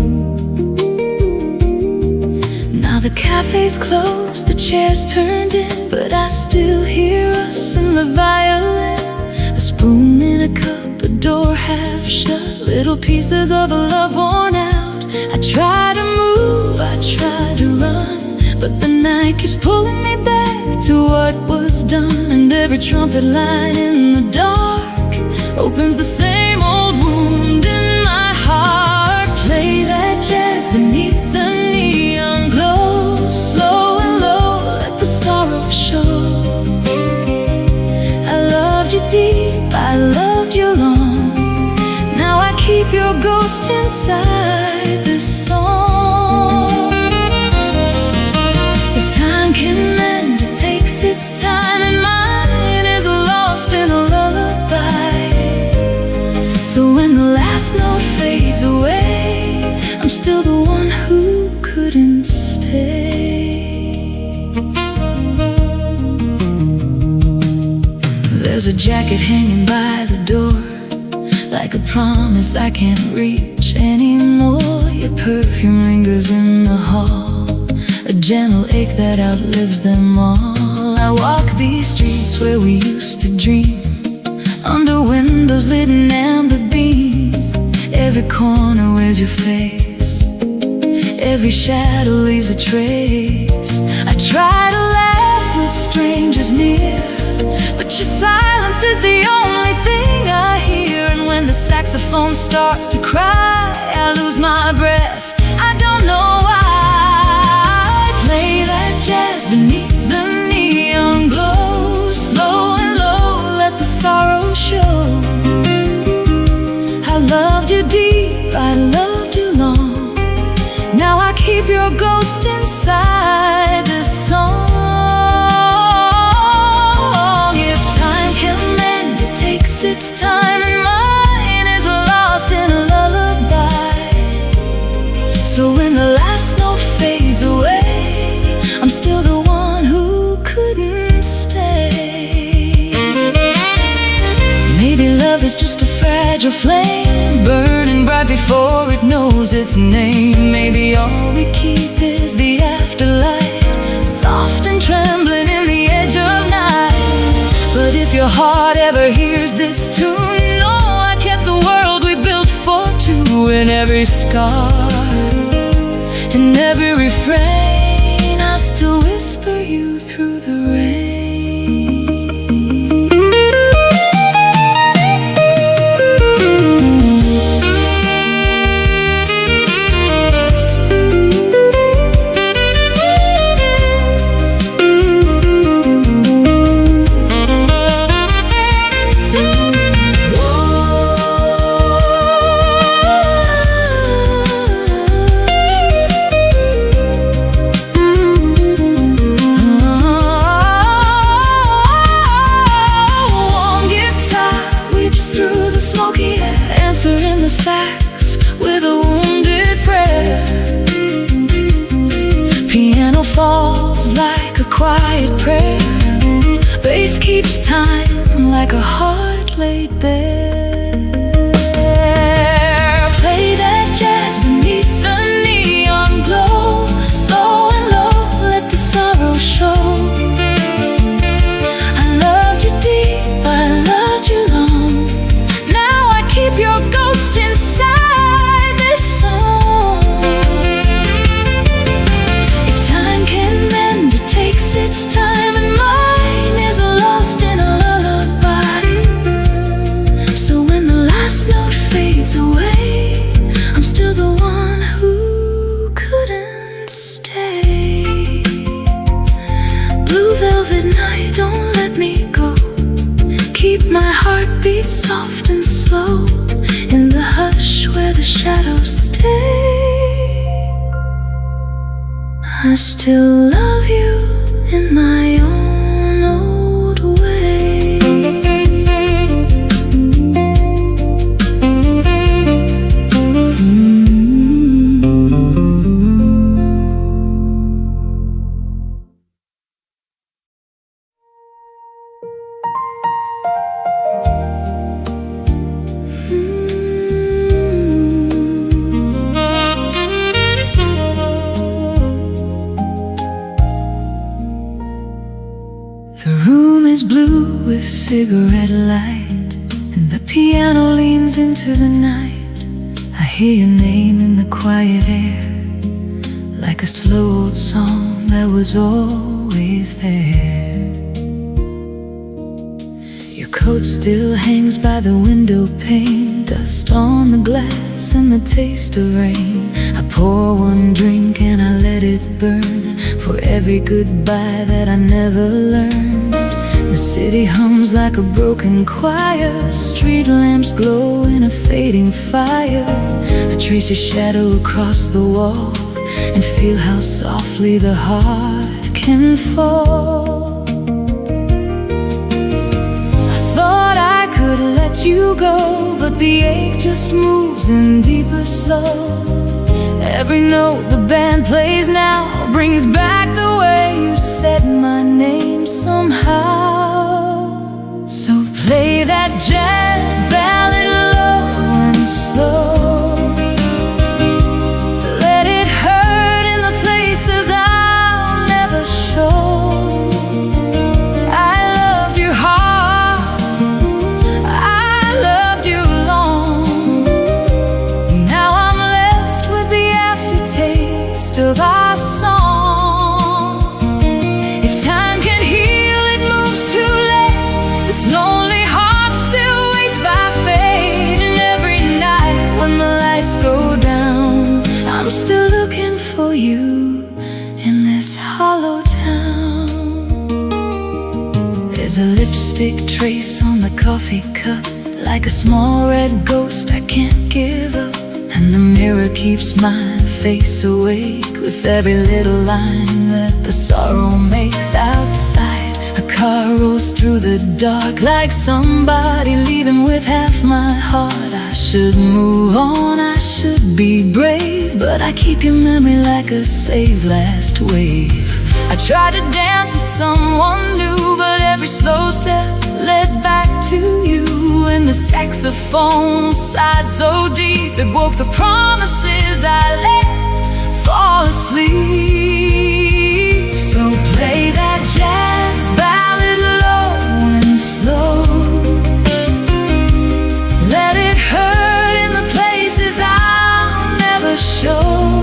Now the cafe's closed, the chairs turned in, but I still hear us and the violin. A spoon in a cup, a door half shut, little pieces of a love worn out. I try to move, I try to run, but the night keeps pulling me back to what was done. And every trumpet line in the dark opens the same old wound in my heart. Play that jazz beneath the neon glow, slow and low, let the sorrow show. I loved you deep, I loved you long. Now I keep your ghost inside this song. If time can mend, it takes its time, and mine is lost in a lullaby. So when the last note fades away, I'm still the one who couldn't stay. There's a jacket hanging by the door, like a promise I can't reach anymore. Your perfume lingers in the hall, a gentle ache that outlives them all. I walk these streets where we used to dream, under windows lit in amber beam. Every corner wears your face, every shadow leaves a trace. I try to laugh with strangers near, but your silence is the only thing I hear. And when the saxophone starts to cry, I lose my breath, I don't know why. Play that jazz beneath the neon glow, slow and low, let the sorrow show. I loved you deep, I loved you long. Now I keep your ghost inside this song. If time can mend, it takes its time, and mine is lost in a lullaby. So when the last note fades away, I'm still the one who couldn't stay. Maybe love is just a fragile flame, burning bright before it knows its name. Maybe all we keep is the afterlight, soft and trembling in the edge of night. But if your heart ever hears this tune, know I kept the world we built for two. In every scar, in every refrain, I still whisper you through the rain. like a heart laid bare. Play that jazz beneath the neon glow, slow and low, let the sorrow show. I loved you deep, I loved you long. Now I keep your ghost inside this song. If time can mend, it takes its time, and mine is lost in a lullaby. So when the last note fades away, I'm still the one who couldn't stay. Blue velvet night, don't let me go. Keep my heartbeat soft and slow in the hush where the shadows stay. I still love you in my own old way. The room is blue with cigarette light, and the piano leans into the night. I hear your name in the quiet air, like a slow old song that was always there. Your coat still hangs by the window pane, dust on the glass and the taste of rain. I pour one drink and I let it burn, for every goodbye that I never learned. The city hums like a broken choir, street lamps glow in a fading fire. I trace your shadow across the wall and feel how softly the heart can fall. I thought I could let you go, but the ache just moves in deeper slow. Every note the band plays now brings back the way you said my name somehow. So play that jazz ballad low and slow. Let it hurt in the places I'll never show. I loved you hard, I loved you long. Now I'm left with the aftertaste of our song. If time can heal, it moves too late. This lonely heart still waits by fate. And every night when the lights go down, I'm still looking for you in this hollow town. There's a lipstick trace on the coffee cup, like a small red ghost I can't give up. And the mirror keeps my face awake with every little line that the sorrow makes. Outside, a car rolls through the dark, like somebody leaving with half my heart. I should move on, I should be brave, but I keep your memory like a saved last wave. I tried to dance with someone new, but every slow step led back to you. And the saxophone sighed so deep, it woke the promises I let fall asleep. So play that jazz ballad low and slow. Let it hurt in the places I'll never show.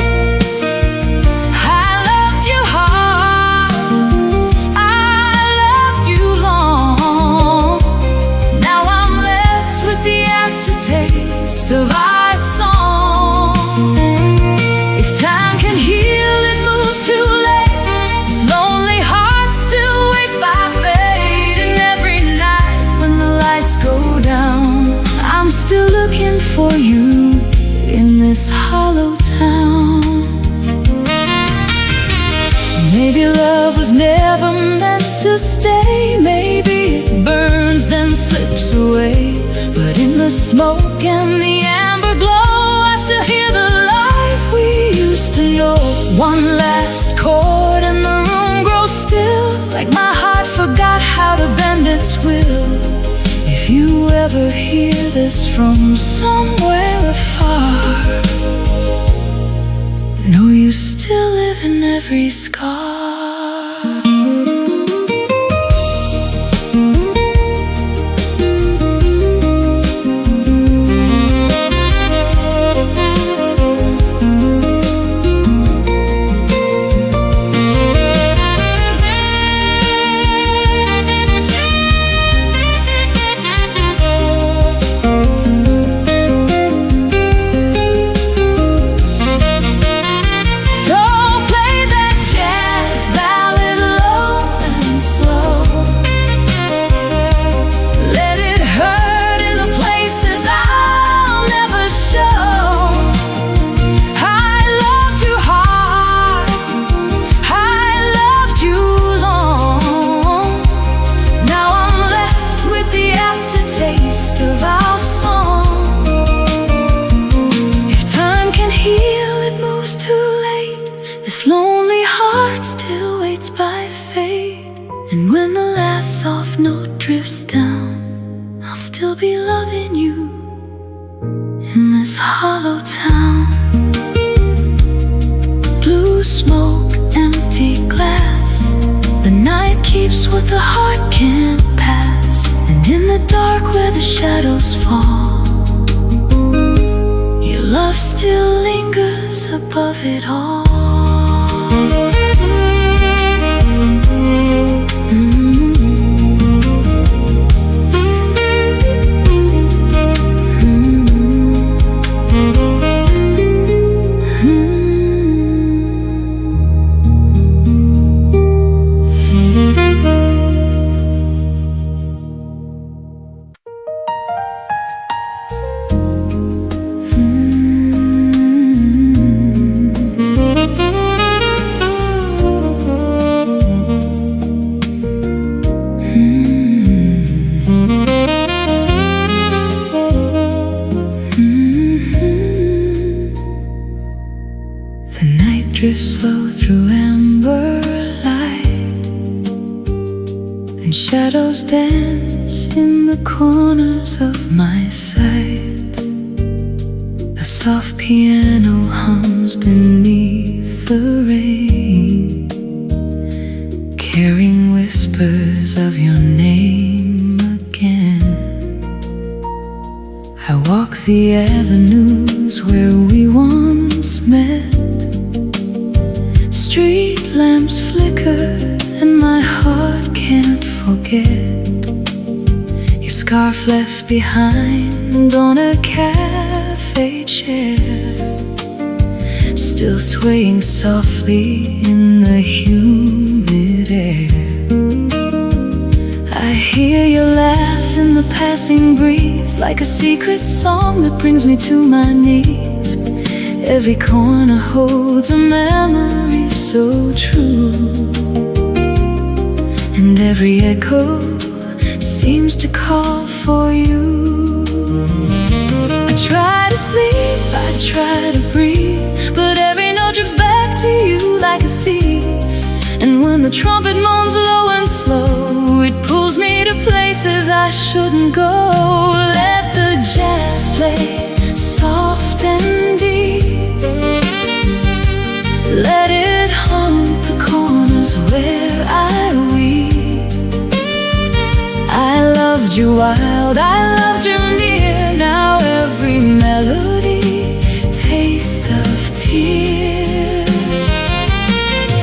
I loved you hard, I loved you long. Now I'm left with the aftertaste of our song. If time can heal, it moves too late. This lonely heart still waits by fate. And every night when the lights go down, I'm still looking for you in this hollow town. Maybe love was never meant to stay. Maybe it burns then slips away. But in the smoke and the amber glow, I still hear the life we used to know. One last chord and the room grows still, like my heart forgot how to bend its will. ever hear this from somewhere afar, know you still live in every scar. This lonely heart still waits by fate, and when the last soft note drifts down, I'll still be loving you in this hollow town. Blue smoke, empty glass, the night keeps what the heart can't pass, and in the dark where the shadows fall, your love still lingers above it all. Drifts slow through amber light, and shadows dance in the corners of my sight. A soft piano hums beneath the rain, carrying whispers of your name again. I walk the avenues where we once met. Street lamps flicker and my heart can't forget your scarf left behind on a cafe chair, still swaying softly in the humid air. I hear your laugh in the passing breeze, like a secret song that brings me to my knees. Every corner holds a memory so true, and every echo seems to call for you. I try to sleep, I try to breathe, but every note drips back to you like a thief. And when the trumpet moans low and slow, it pulls me to places I shouldn't go. Let the jazz play soft and deep, let it haunt the corners where I weep. I loved you wild, I loved you near. Now every melody, taste of tears.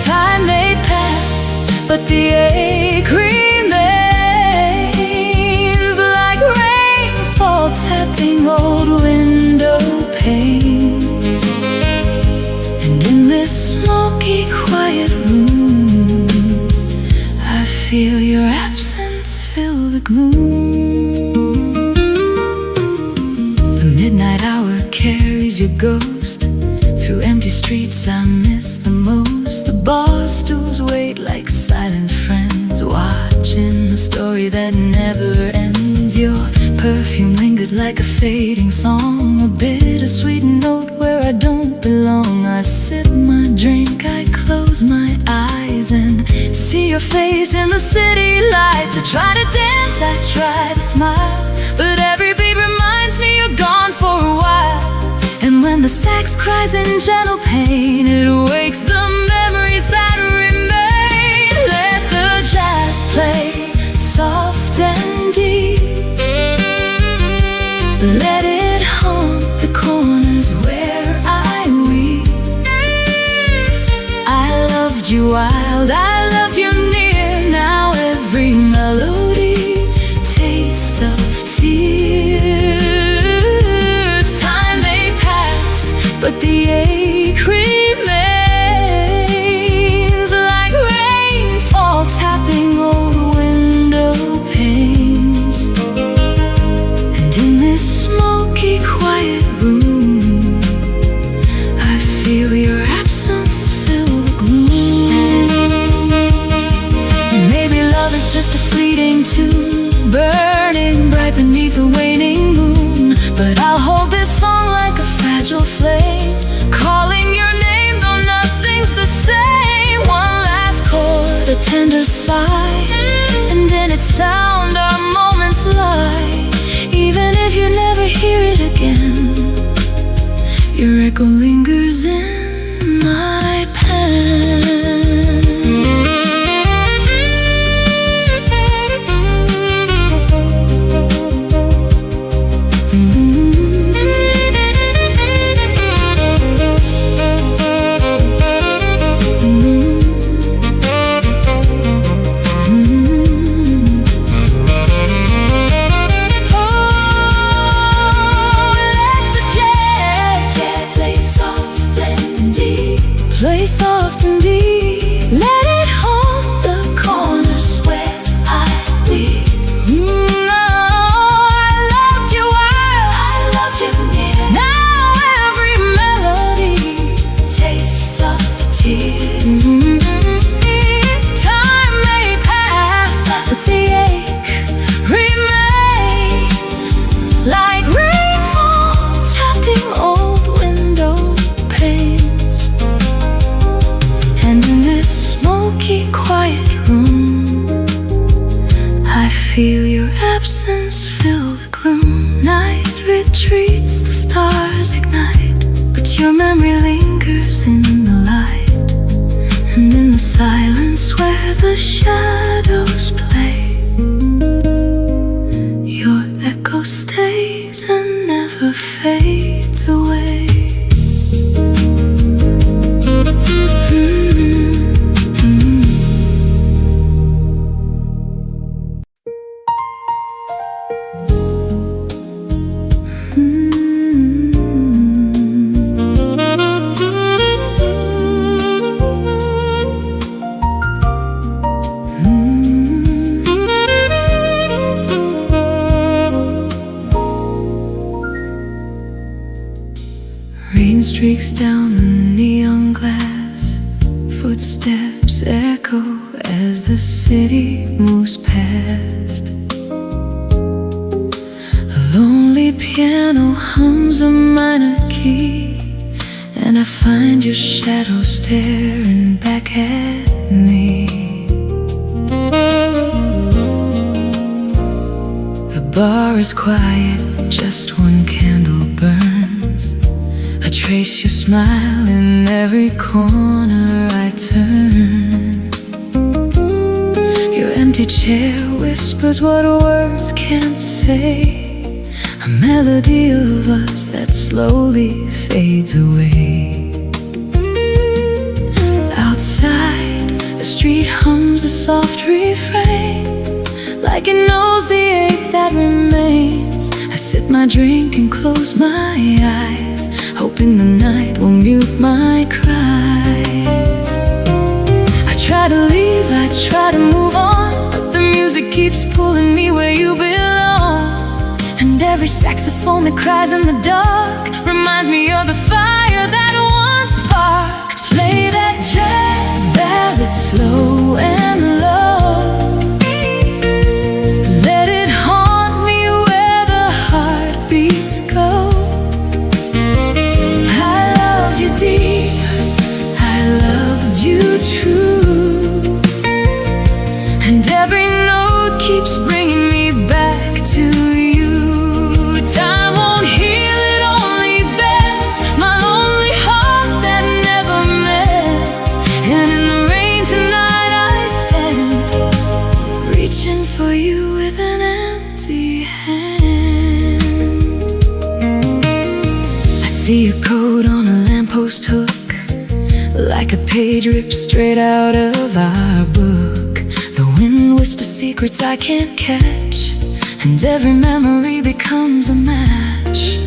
Time may pass, but the ache remains, like rainfall tapping old window panes. And in this smoky, quiet room, I feel your absence fill the gloom. The midnight hour carries your ghost through empty streets I miss the most. The bar stools wait like silent friends, watching the story that never ends. Your perfume lingers like a fading song, a bittersweet note where I don't belong. I sip my drink, I close my eyes and see your face in the city lights. I try to dance, I try to smile, but every the sax cries in gentle pain, it wakes the memories that remain. Let the jazz play soft and deep. Let it haunt the corners where I weep. I loved you wild, I loved you near. Now every melody, taste of tears. Time may pass, but the ache remains, like rainfall tapping old window panes. And in this smoky, quiet room, I feel your absence fill the gloom. Maybe love is just a fleeting tune, burning bright beneath a waning moon. But I'll hold this song like a fragile flame, calling your name though nothing's the same. One last chord, a tender sigh, and in its sound our moments lie. Even if you never hear it again, your echo lingers in my pen. Play soft and deep. Let it haunt the corners where I weep. I loved you wild, I loved you near. Now every melody, taste of tears. Time may pass, but the ache remains, like rainfall tapping old window panes. And in this smoky, quiet room, I feel your absence fill the gloom. Night retreats, the stars ignite, but your memory lingers in the light. And in the silence where the shadows play, your echo stays and never fades away. Rain streaks down the neon glass, footsteps echo as the city moves past. A lonely piano hums a minor key, and I find your shadow staring back at me. The bar is quiet, just one candle burns. I trace your smile in every corner I turn. Your empty chair whispers what words can't say, a melody of us that slowly fades away. Outside, the street hums a soft refrain, like it knows the ache that remains. I sip my drink and close my eyes, hoping the night will mute my cries. I try to leave, I try to move on, but the music keeps pulling me where you belong. And every saxophone that cries in the dark reminds me of the fire that once sparked. Play that jazz ballad slow and low. Let it haunt me where the heartbeats go. I loved you deep, I loved you true, and every note keeps bringing me back to you. Time won't heal, it only bends. My See a code on a lamppost hook, like a page ripped straight out of our book. The wind whispers secrets I can't catch, and every memory becomes a match.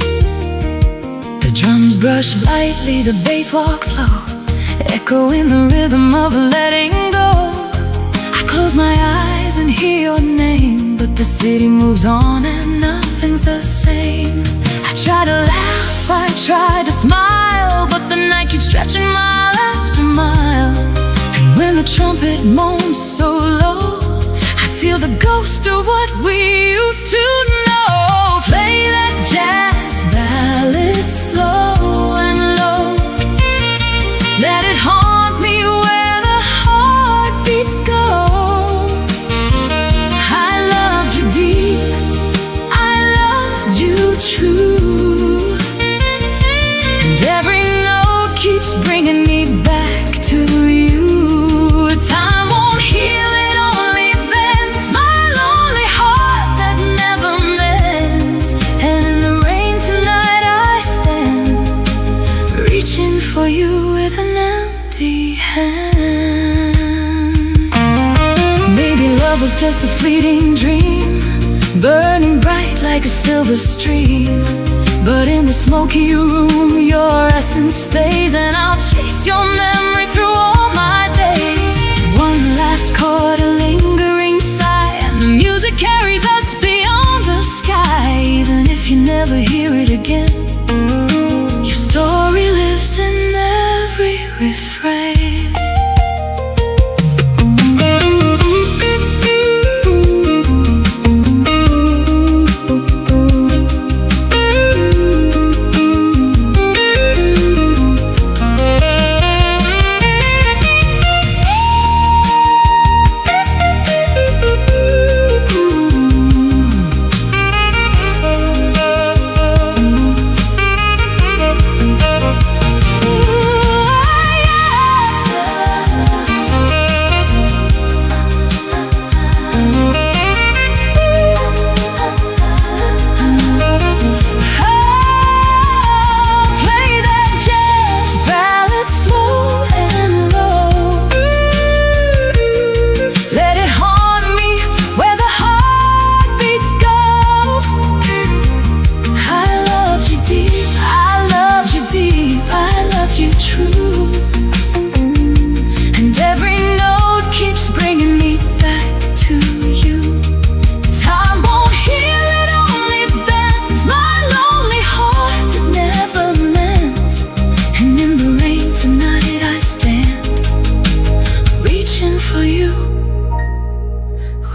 The drums brush lightly, the bass walks low, echoing the rhythm of letting go. I close my eyes and hear your name, but the city moves on and nothing's the same. I try to laugh, I try to smile, but the night keeps stretching mile after mile. And when the trumpet moans so low, I feel the ghost of what we used to know. Play that jazz ballad slow and low, let it haunt me where the heartbeats go. I loved you deep, I loved you true, and every note keeps bringing me back to you. Time won't heal, it only bends my lonely heart that never mends. And in the rain tonight I stand, reaching for you with an empty hand. Maybe love was just a fleeting dream, burning bright like a silver stream. But in the smoky room your essence stays, and I'll chase your memory through all my days. One last chord, a lingering sigh, and the music carries us beyond the sky. Even if you never hear it again, your story lives in every refrain.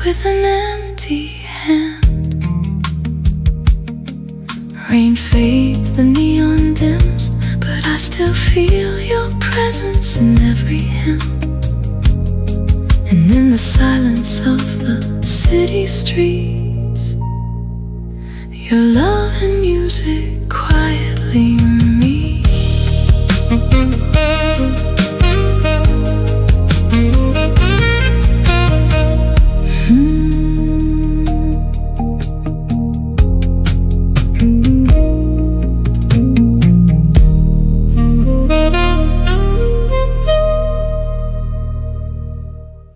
With an empty hand, rain fades, the neon dims, but I still feel your presence in every hymn. And in the silence of the city streets, your love and music quietly